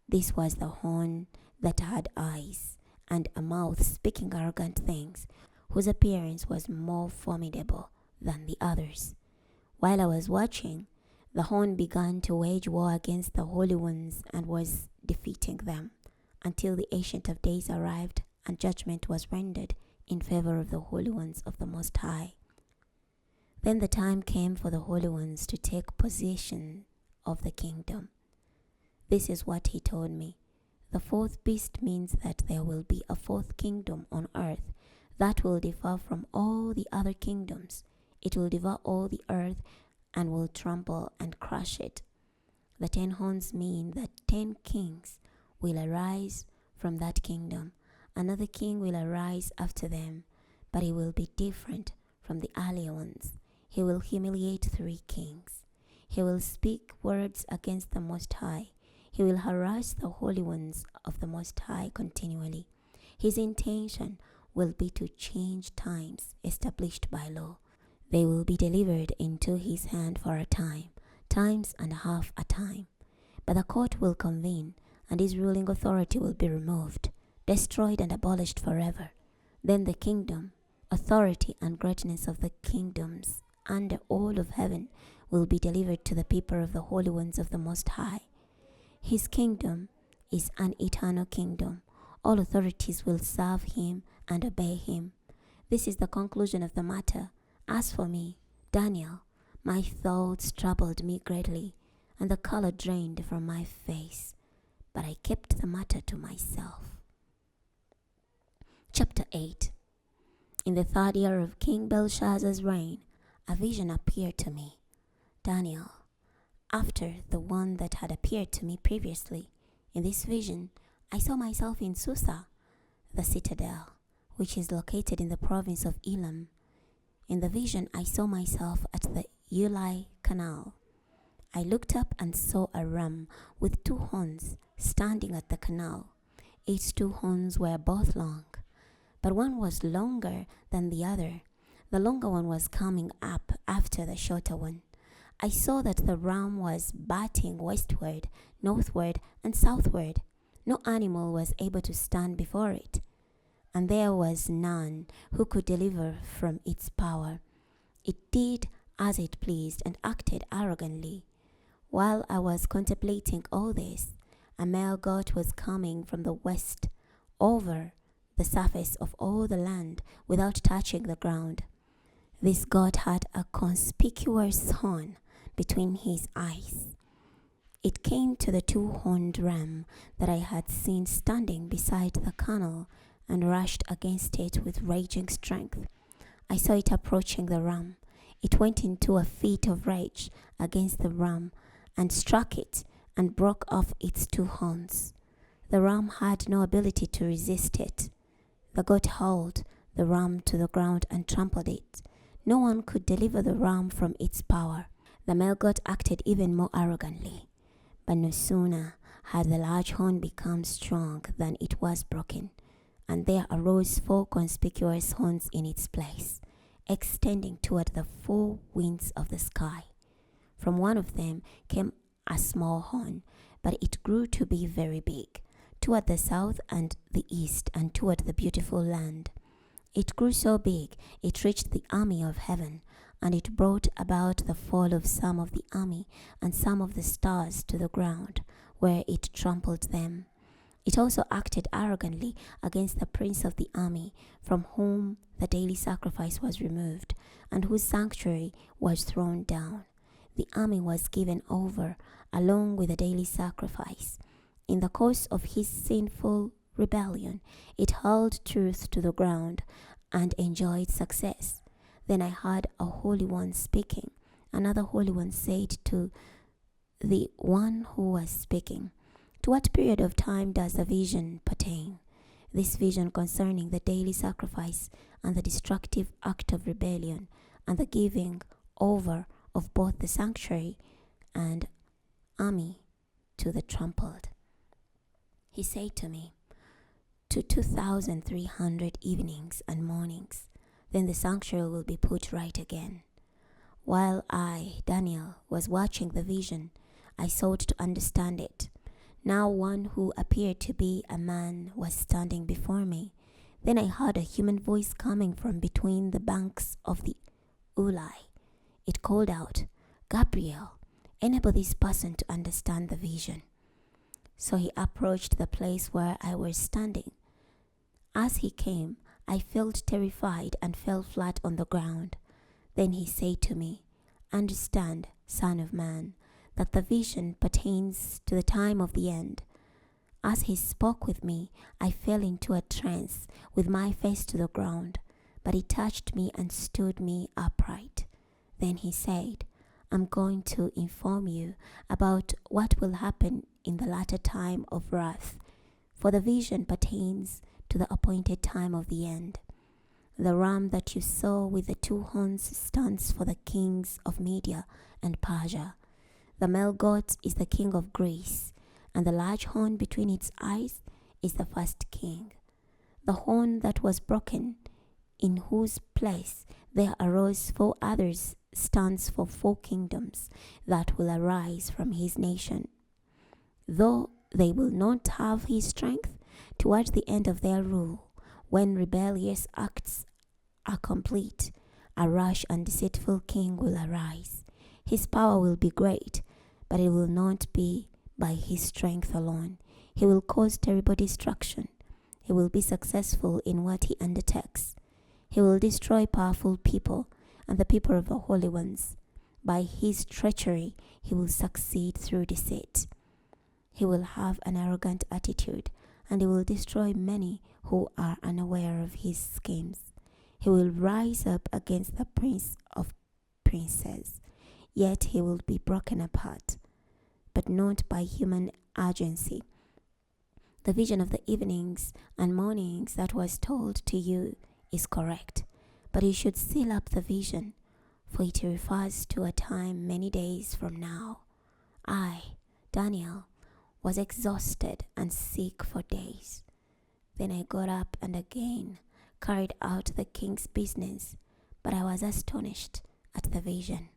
This was the horn that had eyes and a mouth speaking arrogant things, whose appearance was more formidable than the others. While I was watching, the horn began to wage war against the holy ones and was defeating them, until the Ancient of Days arrived and judgment was rendered in favor of the holy ones of the Most High. Then the time came for the holy ones to take possession of the kingdom. This is what he told me. The fourth beast means that there will be a fourth kingdom on earth that will differ from all the other kingdoms. It will devour all the earth and will trample and crush it. The 10 horns mean that 10 kings will arise from that kingdom. Another king will arise after them, but he will be different from the earlier ones. He will humiliate 3 kings. He will speak words against the Most High. He will harass the holy ones of the Most High continually. His intention will be to change times established by law. They will be delivered into his hand for a time, times and a half a time. But the court will convene, and his ruling authority will be removed, destroyed and abolished forever. Then the kingdom, authority and greatness of the kingdoms under all of heaven will be delivered to the people of the holy ones of the Most High. His kingdom is an eternal kingdom. All authorities will serve him and obey him. This is the conclusion of the matter. As for me, Daniel, my thoughts troubled me greatly, and the color drained from my face. But I kept the matter to myself. Chapter 8. In the 3rd year of King Belshazzar's reign, a vision appeared to me, Daniel, after the one that had appeared to me previously. In this vision, I saw myself in Susa, the citadel, which is located in the province of Elam. In the vision, I saw myself at the Ulai Canal. I looked up and saw a ram with 2 horns standing at the canal. Its 2 horns were both long, but one was longer than the other. The longer one was coming up after the shorter one. I saw that the ram was batting westward, northward, and southward. No animal was able to stand before it, and there was none who could deliver from its power. It did as it pleased and acted arrogantly. While I was contemplating all this, a male goat was coming from the west over the surface of all the land without touching the ground. This goat had a conspicuous horn between his eyes. It came to the 2-horned ram that I had seen standing beside the canal and rushed against it with raging strength. I saw it approaching the ram. It went into a fit of rage against the ram and struck it and broke off its 2 horns. The ram had no ability to resist it. The goat hauled the ram to the ground and trampled it. No one could deliver the ram from its power. The male goat acted even more arrogantly. But no sooner had the large horn become strong than it was broken, and there arose 4 conspicuous horns in its place, extending toward the 4 winds of the sky. From one of them came a small horn, but it grew to be very big, toward the south and the east and toward the beautiful land. It grew so big, it reached the army of heaven, and it brought about the fall of some of the army and some of the stars to the ground, where it trampled them. It also acted arrogantly against the prince of the army, from whom the daily sacrifice was removed, and whose sanctuary was thrown down. The army was given over along with the daily sacrifice. In the course of his sinful rebellion, it hurled truth to the ground and enjoyed success. Then I heard a holy one speaking. Another holy one said to the one who was speaking, "To what period of time does the vision pertain?" This vision concerning the daily sacrifice and the destructive act of rebellion and the giving over of both the sanctuary and army to the trampled. He said to me, "To 2,300 evenings and mornings, then the sanctuary will be put right again." While I, Daniel, was watching the vision, I sought to understand it. Now one who appeared to be a man was standing before me. Then I heard a human voice coming from between the banks of the Ulai. It called out, "Gabriel, enable this person to understand the vision." So he approached the place where I was standing. As he came, I felt terrified and fell flat on the ground. Then he said to me, "Understand, son of man, that the vision pertains to the time of the end. As he spoke with me, I fell into a trance with my face to the ground, but he touched me and stood me upright. Then he said, I'm going to inform you about what will happen in the latter time of wrath, for the vision pertains to the appointed time of the end. The ram that you saw with the two horns stands for the kings of Media and Persia. The male goat is the king of Greece, and the large horn between its eyes is the first king. The horn that was broken, in whose place there arose four others, stands for 4 kingdoms that will arise from his nation. Though they will not have his strength towards the end of their rule, when rebellious acts are complete, a rash and deceitful king will arise. His power will be great, but it will not be by his strength alone. He will cause terrible destruction. He will be successful in what he undertakes. He will destroy powerful people and the people of the holy ones. By his treachery, he will succeed through deceit. He will have an arrogant attitude, and he will destroy many who are unaware of his schemes. He will rise up against the prince of princes, yet he will be broken apart, but not by human agency. The vision of the evenings and mornings that was told to you is correct, but you should seal up the vision, for it refers to a time many days from now. I, Daniel, was exhausted and sick for days. Then I got up and again carried out the king's business, but I was astonished at the vision,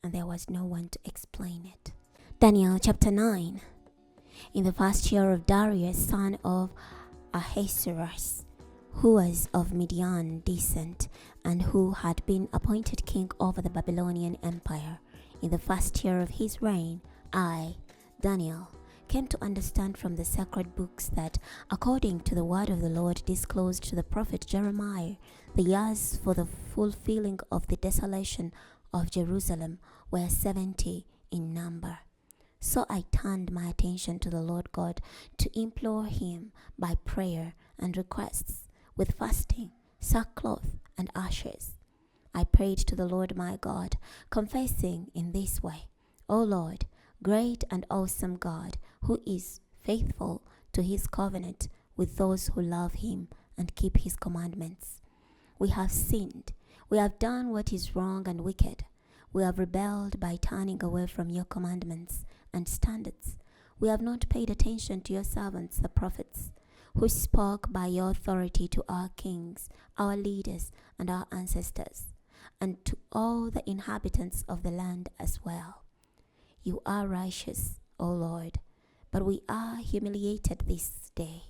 and there was no one to explain it. Daniel chapter 9. In the first year of Darius, son of Ahasuerus, who was of Median descent, and who had been appointed king over the Babylonian Empire, in the first year of his reign, I, Daniel, came to understand from the sacred books that, according to the word of the Lord disclosed to the prophet Jeremiah, the years for the fulfilling of the desolation of Jerusalem were 70 in number. So I turned my attention to the Lord God to implore him by prayer and requests, with fasting, sackcloth, and ashes. I prayed to the Lord my God, confessing in this way, O Lord, great and awesome God, who is faithful to his covenant with those who love him and keep his commandments. We have sinned. We have done what is wrong and wicked. We have rebelled by turning away from your commandments and standards. We have not paid attention to your servants, the prophets, who spoke by your authority to our kings, our leaders, and our ancestors, and to all the inhabitants of the land as well. You are righteous, O Lord, but we are humiliated this day.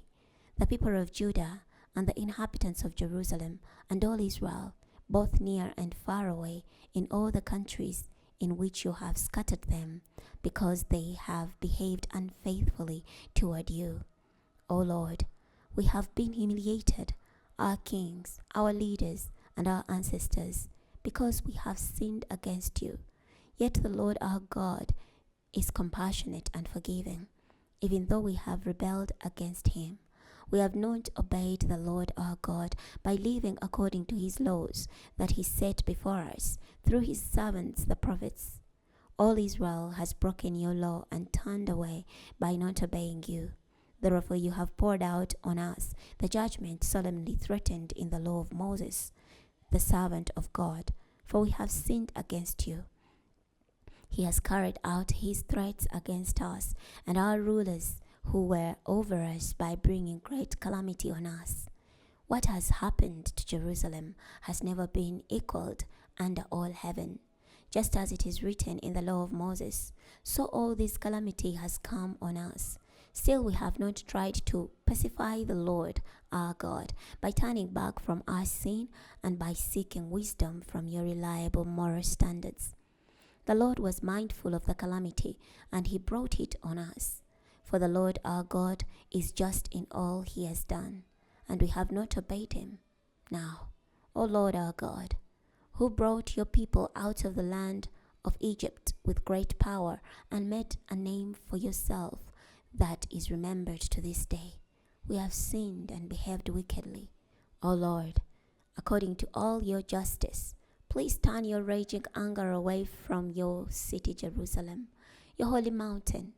The people of Judah and the inhabitants of Jerusalem and all Israel, both near and far away, in all the countries in which you have scattered them, because they have behaved unfaithfully toward you. O Lord, we have been humiliated, our kings, our leaders, and our ancestors, because we have sinned against you. Yet the Lord our God is compassionate and forgiving, even though we have rebelled against him. We have not obeyed the Lord our God by living according to his laws that he set before us through his servants the prophets. All Israel has broken your law and turned away by not obeying you. Therefore you have poured out on us the judgment solemnly threatened in the law of Moses, the servant of God, for we have sinned against you. He has carried out his threats against us and our rulers who were over us by bringing great calamity on us. What has happened to Jerusalem has never been equaled under all heaven. Just as it is written in the law of Moses, so all this calamity has come on us. Still we have not tried to pacify the Lord our God by turning back from our sin and by seeking wisdom from your reliable moral standards. The Lord was mindful of the calamity, and he brought it on us. For the Lord our God is just in all he has done, and we have not obeyed him. Now, O Lord our God, who brought your people out of the land of Egypt with great power and made a name for yourself that is remembered to this day. We have sinned and behaved wickedly. O Lord, according to all your justice, please turn your raging anger away from your city Jerusalem, your holy mountain.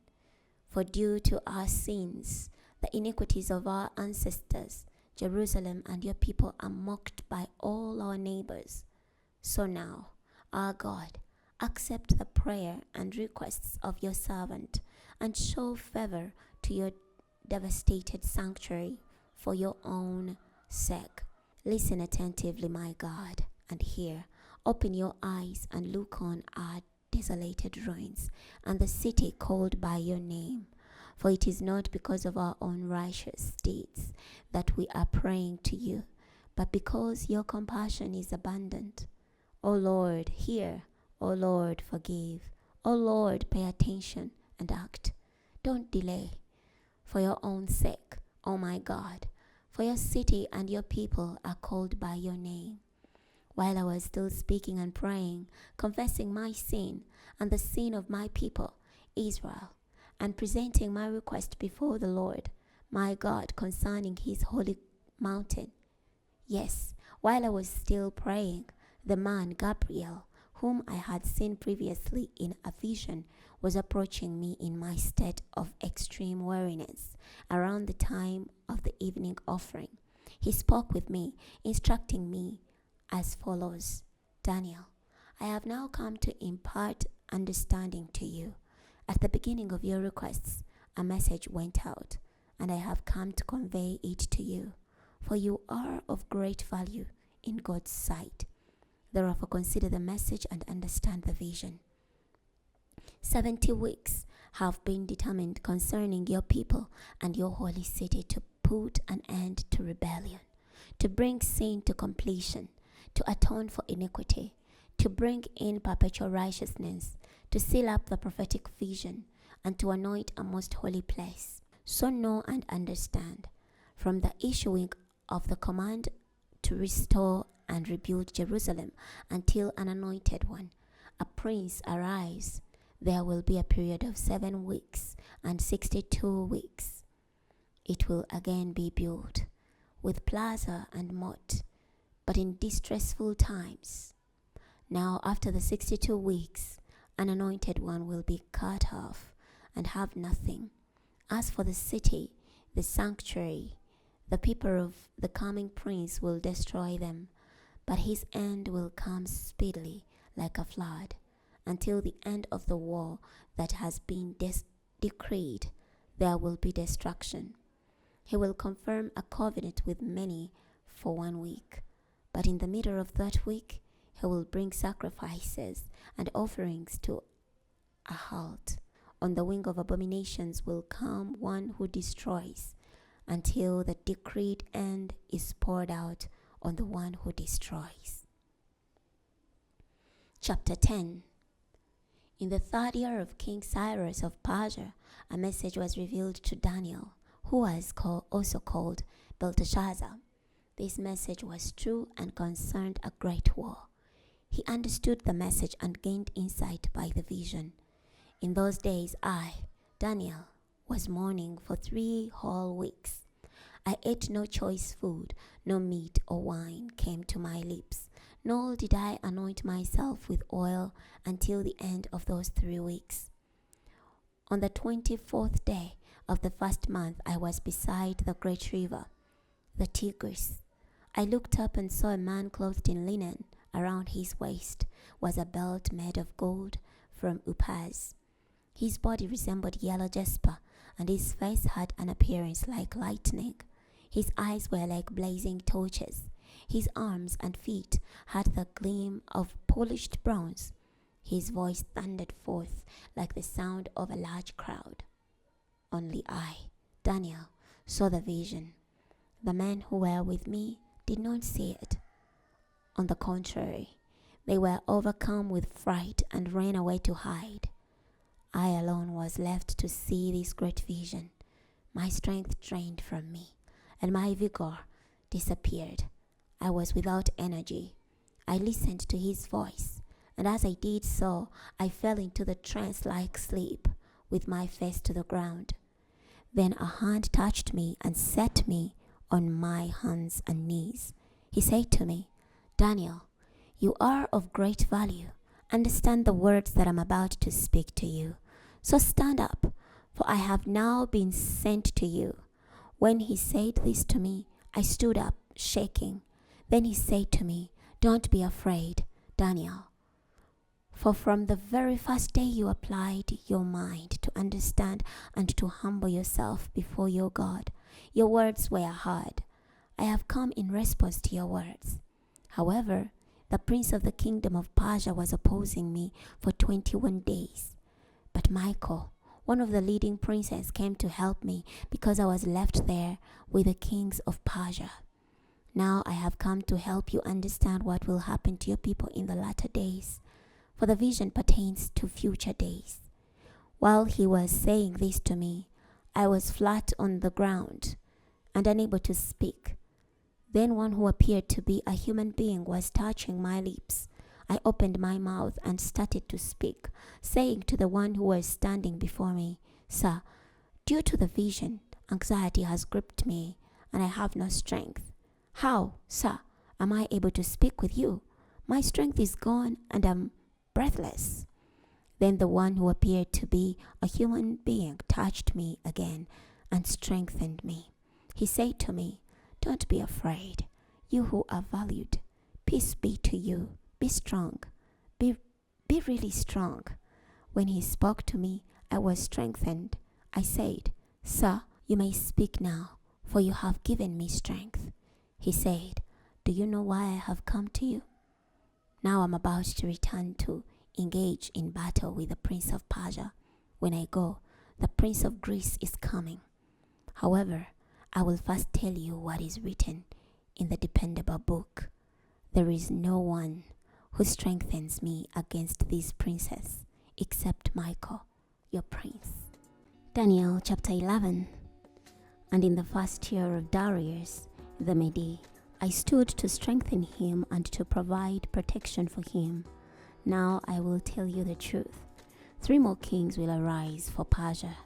For due to our sins, the iniquities of our ancestors, Jerusalem and your people are mocked by all our neighbors. So now, our God, accept the prayer and requests of your servant and show favor to your devastated sanctuary for your own sake. Listen attentively, my God, and hear. Open your eyes and look on our desolated ruins and the city called by your name. For it is not because of our own righteous deeds that we are praying to you, but because your compassion is abundant. O Lord, hear. O Lord, forgive. O Lord, pay attention and act. Don't delay. For your own sake, O my God, for your city and your people are called by your name. While I was still speaking and praying, confessing my sin and the sin of my people, Israel, and presenting my request before the Lord, my God, concerning his holy mountain. Yes, while I was still praying, the man Gabriel, whom I had seen previously in a vision, was approaching me in my state of extreme weariness around the time of the evening offering. He spoke with me, instructing me as follows: Daniel, I have now come to impart understanding to you. At the beginning of your requests, a message went out, and I have come to convey it to you, for you are of great value in God's sight. Therefore, consider the message and understand the vision. 70 weeks have been determined concerning your people and your holy city to put an end to rebellion, to bring sin to completion, to atone for iniquity, to bring in perpetual righteousness, to seal up the prophetic vision, and to anoint a most holy place. So know and understand, from the issuing of the command to restore and rebuild Jerusalem until an anointed one, a prince, arrives, there will be a period of 7 weeks and 62 weeks. It will again be built with plaza and moat, but in distressful times. Now, after the 62 weeks, an anointed one will be cut off and have nothing. As for the city, the sanctuary, the people of the coming prince will destroy them, but his end will come speedily like a flood. Until the end of the war that has been decreed, there will be destruction. He will confirm a covenant with many for 1 week, but in the middle of that week, he will bring sacrifices and offerings to a halt. On the wing of abominations will come one who destroys, until the decreed end is poured out on the one who destroys. Chapter 10. In the 3rd year of King Cyrus of Persia, a message was revealed to Daniel, who was also called Belteshazzar. This message was true and concerned a great war. He understood the message and gained insight by the vision. In those days, I, Daniel, was mourning for 3 whole weeks. I ate no choice food, no meat or wine came to my lips, nor did I anoint myself with oil until the end of those 3 weeks. On the 24th day of the 1st month, I was beside the great river, the Tigris. I looked up and saw a man clothed in linen. Around his waist was a belt made of gold from Upaz. His body resembled yellow jasper, and his face had an appearance like lightning. His eyes were like blazing torches. His arms and feet had the gleam of polished bronze. His voice thundered forth like the sound of a large crowd. Only I, Daniel, saw the vision. The men who were with me did not see it. On the contrary, they were overcome with fright and ran away to hide. I alone was left to see this great vision. My strength drained from me, and my vigor disappeared. I was without energy. I listened to his voice, and as I did so, I fell into the trance-like sleep, with my face to the ground. Then a hand touched me and set me on my hands and knees. He said to me, "Daniel, you are of great value. Understand the words that I'm about to speak to you. So stand up, for I have now been sent to you." When he said this to me, I stood up, shaking. Then he said to me, "Don't be afraid, Daniel. For from the very first day you applied your mind to understand and to humble yourself before your God, your words were heard. I have come in response to your words." However, the prince of the kingdom of Persia was opposing me for 21 days. But Michael, one of the leading princes, came to help me because I was left there with the kings of Persia. Now I have come to help you understand what will happen to your people in the latter days, for the vision pertains to future days. While he was saying this to me, I was flat on the ground and unable to speak. Then one who appeared to be a human being was touching my lips. I opened my mouth and started to speak, saying to the one who was standing before me, "Sir, due to the vision, anxiety has gripped me, and I have no strength. How, sir, am I able to speak with you? My strength is gone, and I'm breathless." Then the one who appeared to be a human being touched me again and strengthened me. He said to me, "Don't be afraid, you who are valued. Peace be to you. Be strong. Be really strong." When he spoke to me, I was strengthened. I said, "Sir, you may speak now, for you have given me strength." He said, "Do you know why I have come to you? Now I'm about to return to engage in battle with the prince of Persia. When I go, the prince of Greece is coming. However, I will first tell you what is written in the dependable book. There is no one who strengthens me against these princes except Michael, your prince." Daniel chapter 11. And in the first year of Darius the Mede, I stood to strengthen him and to provide protection for him. Now I will tell you the truth. 3 more kings will arise for Persia.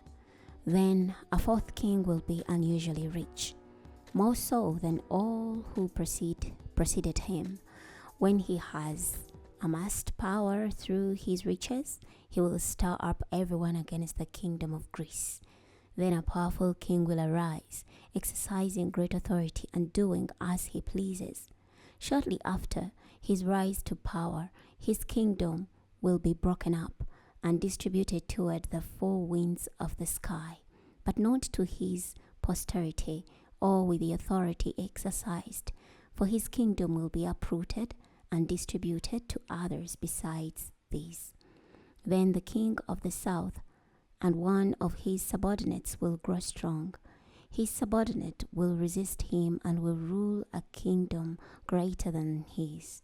Then a 4th king will be unusually rich, more so than all who preceded him. When he has amassed power through his riches, he will stir up everyone against the kingdom of Greece. Then a powerful king will arise, exercising great authority and doing as he pleases. Shortly after his rise to power, his kingdom will be broken up and distributed toward the 4 winds of the sky, but not to his posterity or with the authority exercised, for his kingdom will be uprooted and distributed to others besides these. Then the king of the south and one of his subordinates will grow strong. His subordinate will resist him and will rule a kingdom greater than his.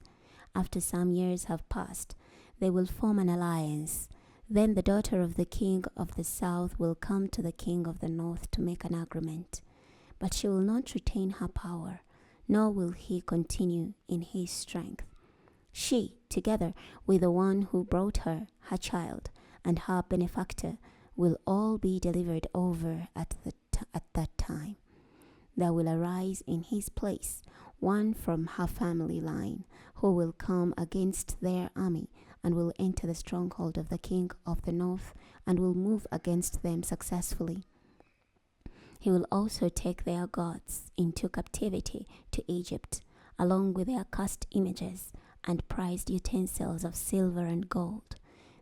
After some years have passed, they will form an alliance. Then the daughter of the king of the south will come to the king of the north to make an agreement. But she will not retain her power, nor will he continue in his strength. She, together with the one who brought her child, and her benefactor, will all be delivered over at that time. There will arise in his place one from her family line, who will come against their army and will enter the stronghold of the king of the north and will move against them successfully. He will also take their gods into captivity to Egypt, along with their cast images and prized utensils of silver and gold.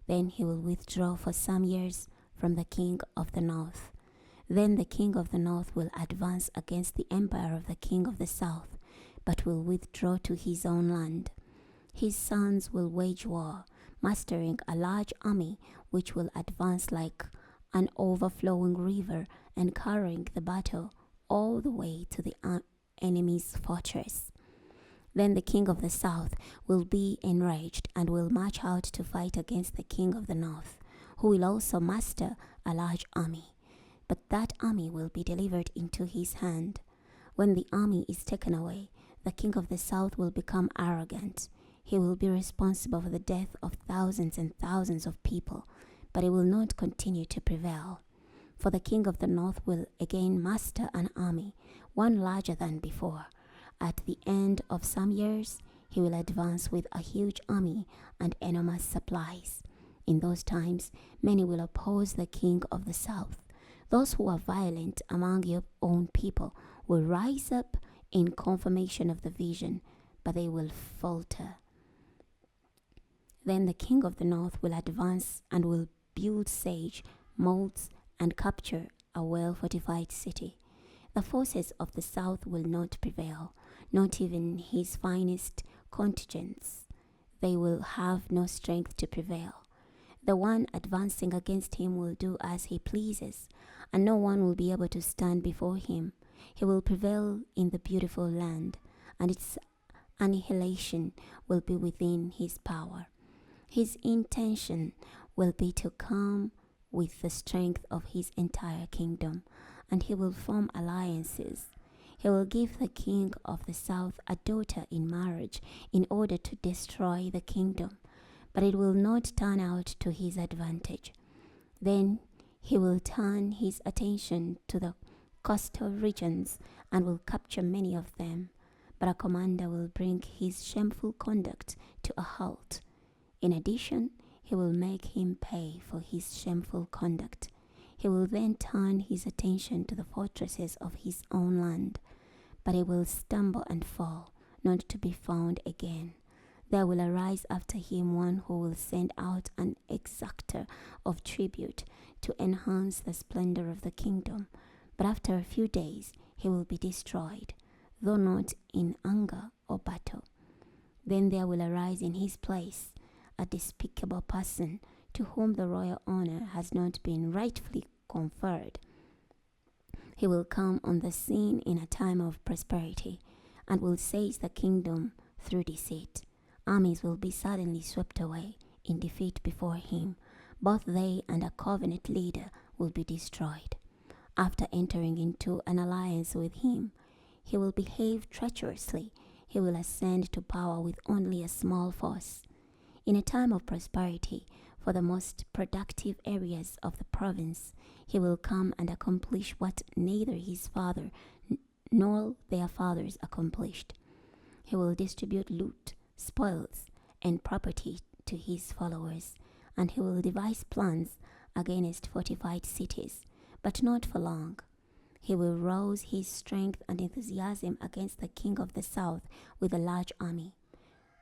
Then he will withdraw for some years from the king of the north. Then the king of the north will advance against the empire of the king of the south, but will withdraw to his own land. His sons will wage war, mastering a large army which will advance like an overflowing river and carrying the battle all the way to the enemy's fortress. Then the king of the south will be enraged and will march out to fight against the king of the north, who will also muster a large army. But that army will be delivered into his hand. When the army is taken away, the king of the south will become arrogant. He will be responsible for the death of thousands and thousands of people, but he will not continue to prevail. For the king of the north will again muster an army, one larger than before. At the end of some years, he will advance with a huge army and enormous supplies. In those times, many will oppose the king of the south. Those who are violent among your own people will rise up in confirmation of the vision, but they will falter. Then the king of the north will advance and will build siege, moats, and capture a well-fortified city. The forces of the south will not prevail, not even his finest contingents. They will have no strength to prevail. The one advancing against him will do as he pleases, and no one will be able to stand before him. He will prevail in the beautiful land, and its annihilation will be within his power. His intention will be to come with the strength of his entire kingdom, and he will form alliances. He will give the king of the south a daughter in marriage in order to destroy the kingdom, but it will not turn out to his advantage. Then he will turn his attention to the coastal regions and will capture many of them, but a commander will bring his shameful conduct to a halt. In addition, he will make him pay for his shameful conduct. He will then turn his attention to the fortresses of his own land, but he will stumble and fall, not to be found again. There will arise after him one who will send out an exactor of tribute to enhance the splendor of the kingdom, but after a few days he will be destroyed, though not in anger or battle. Then there will arise in his place a despicable person to whom the royal honor has not been rightfully conferred. He will come on the scene in a time of prosperity and will seize the kingdom through deceit. Armies will be suddenly swept away in defeat before him. Both they and a covenant leader will be destroyed. After entering into an alliance with him, he will behave treacherously. He will ascend to power with only a small force. In a time of prosperity, for the most productive areas of the province, he will come and accomplish what neither his father nor their fathers accomplished. He will distribute loot, spoils, and property to his followers, and he will devise plans against fortified cities, but not for long. He will rouse his strength and enthusiasm against the king of the south with a large army.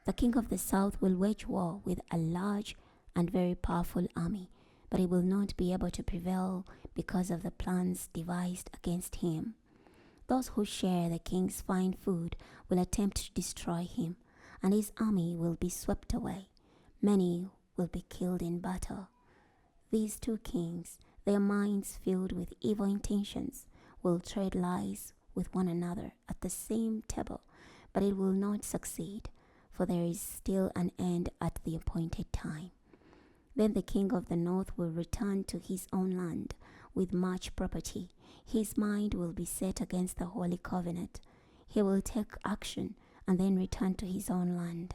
The king of the south will wage war with a large and very powerful army, but he will not be able to prevail because of the plans devised against him. Those who share the king's fine food will attempt to destroy him, and his army will be swept away. Many will be killed in battle. These two kings, their minds filled with evil intentions, will trade lies with one another at the same table, but it will not succeed, for there is still an end at the appointed time. Then the king of the north will return to his own land with much property. His mind will be set against the holy covenant. He will take action and then return to his own land.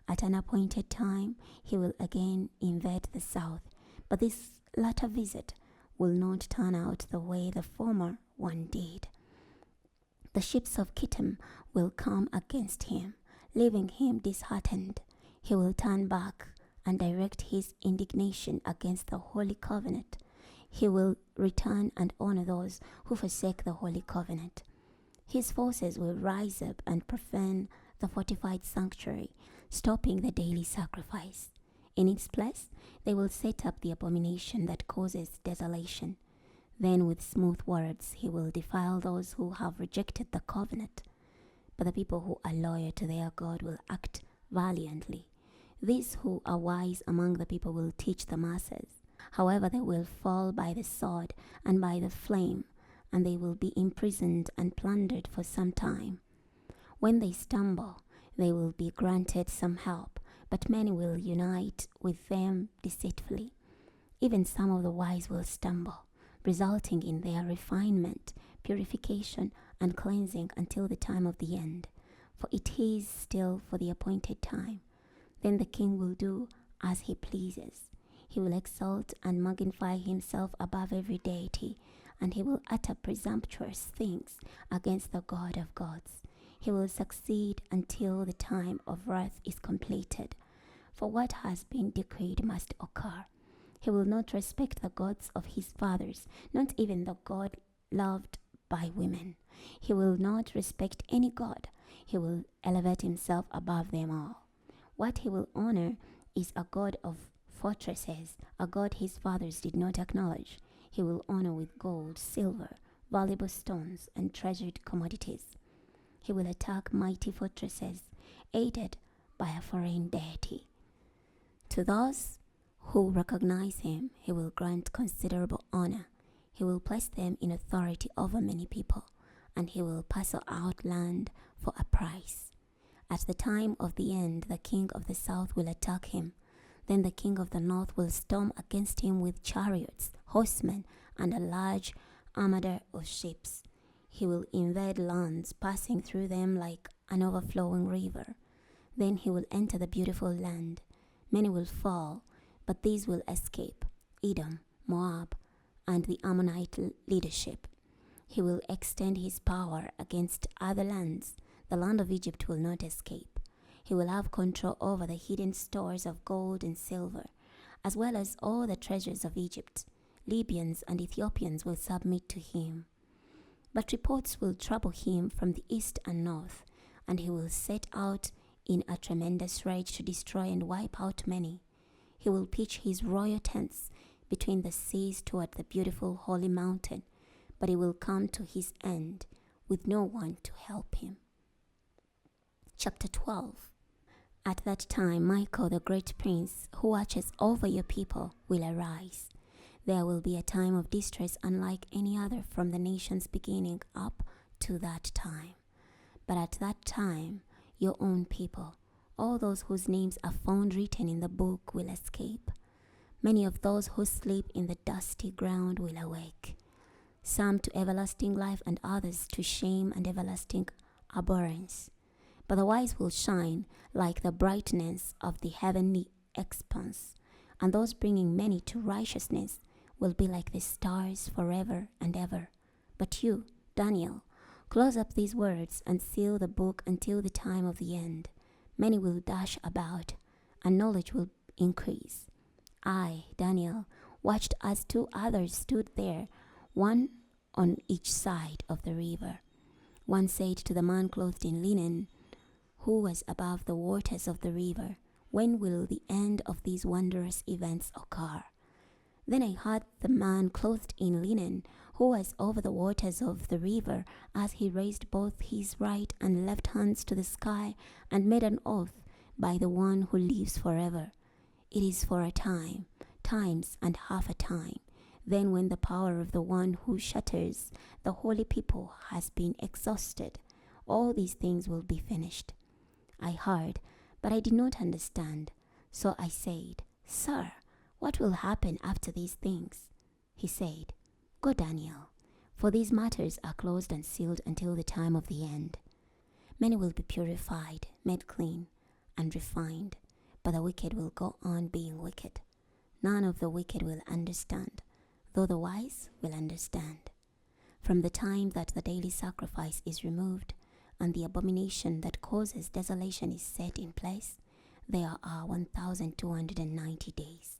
At an appointed time, he will again invade the south, but this latter visit will not turn out the way the former one did. The ships of Kittim will come against him, leaving him disheartened. He will turn back and direct his indignation against the holy covenant. He will return and honor those who forsake the holy covenant. His forces will rise up and profane the fortified sanctuary, stopping the daily sacrifice. In its place, they will set up the abomination that causes desolation. Then with smooth words he will defile those who have rejected the covenant. But the people who are loyal to their God will act valiantly. These who are wise among the people will teach the masses. However, they will fall by the sword and by the flame, and they will be imprisoned and plundered for some time. When they stumble, they will be granted some help, but many will unite with them deceitfully. Even some of the wise will stumble, resulting in their refinement, purification, and cleansing until the time of the end. For it is still for the appointed time. Then the king will do as he pleases. He will exalt and magnify himself above every deity, and he will utter presumptuous things against the God of gods. He will succeed until the time of wrath is completed. For what has been decreed must occur. He will not respect the gods of his fathers, not even the God loved by women. He will not respect any god. He will elevate himself above them all. What he will honor is a god of fortresses, a god his fathers did not acknowledge. He will honor with gold, silver, valuable stones, and treasured commodities. He will attack mighty fortresses, aided by a foreign deity. To those who recognize him, he will grant considerable honor. He will place them in authority over many people, and he will parcel out land for a price. At the time of the end, the king of the south will attack him. Then the king of the north will storm against him with chariots, horsemen, and a large armada of ships. He will invade lands, passing through them like an overflowing river. Then he will enter the beautiful land. Many will fall, but these will escape: Edom, Moab, and the Ammonite leadership. He will extend his power against other lands. The land of Egypt will not escape. He will have control over the hidden stores of gold and silver, as well as all the treasures of Egypt. Libyans and Ethiopians will submit to him. But reports will trouble him from the east and north, and he will set out in a tremendous rage to destroy and wipe out many. He will pitch his royal tents between the seas toward the beautiful holy mountain, but he will come to his end with no one to help him. Chapter 12. At that time, Michael, the great prince, who watches over your people, will arise. There will be a time of distress unlike any other from the nations beginning up to that time. But at that time, your own people, all those whose names are found written in the book, will escape. Many of those who sleep in the dusty ground will awake, some to everlasting life and others to shame and everlasting abhorrence. But the wise will shine like the brightness of the heavenly expanse, and those bringing many to righteousness will be like the stars forever and ever. But you, Daniel, close up these words and seal the book until the time of the end. Many will dash about, and knowledge will increase. I, Daniel, watched as two others stood there, one on each side of the river. One said to the man clothed in linen, who was above the waters of the river, "When will the end of these wondrous events occur?" Then I heard the man clothed in linen, who was over the waters of the river, as he raised both his right and left hands to the sky, and made an oath by the one who lives forever. It is for a time, times and half a time. Then when the power of the one who shatters the holy people has been exhausted, all these things will be finished. I heard, but I did not understand. So I said, "Sir, what will happen after these things?" He said, "Go, Daniel, for these matters are closed and sealed until the time of the end. Many will be purified, made clean, and refined, but the wicked will go on being wicked. None of the wicked will understand, though the wise will understand. From the time that the daily sacrifice is removed, and the abomination that causes desolation is set in place, there are 1,290 days.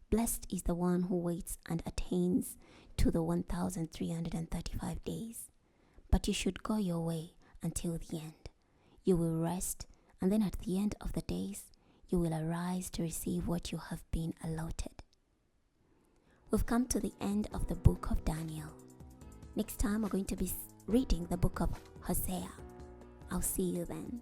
Blessed is the one who waits and attains to the 1,335 days. But you should go your way until the end. You will rest, and then at the end of the days, you will arise to receive what you have been allotted." We've come to the end of the book of Daniel. Next time, we're going to be reading the book of Hosea. I'll see you then.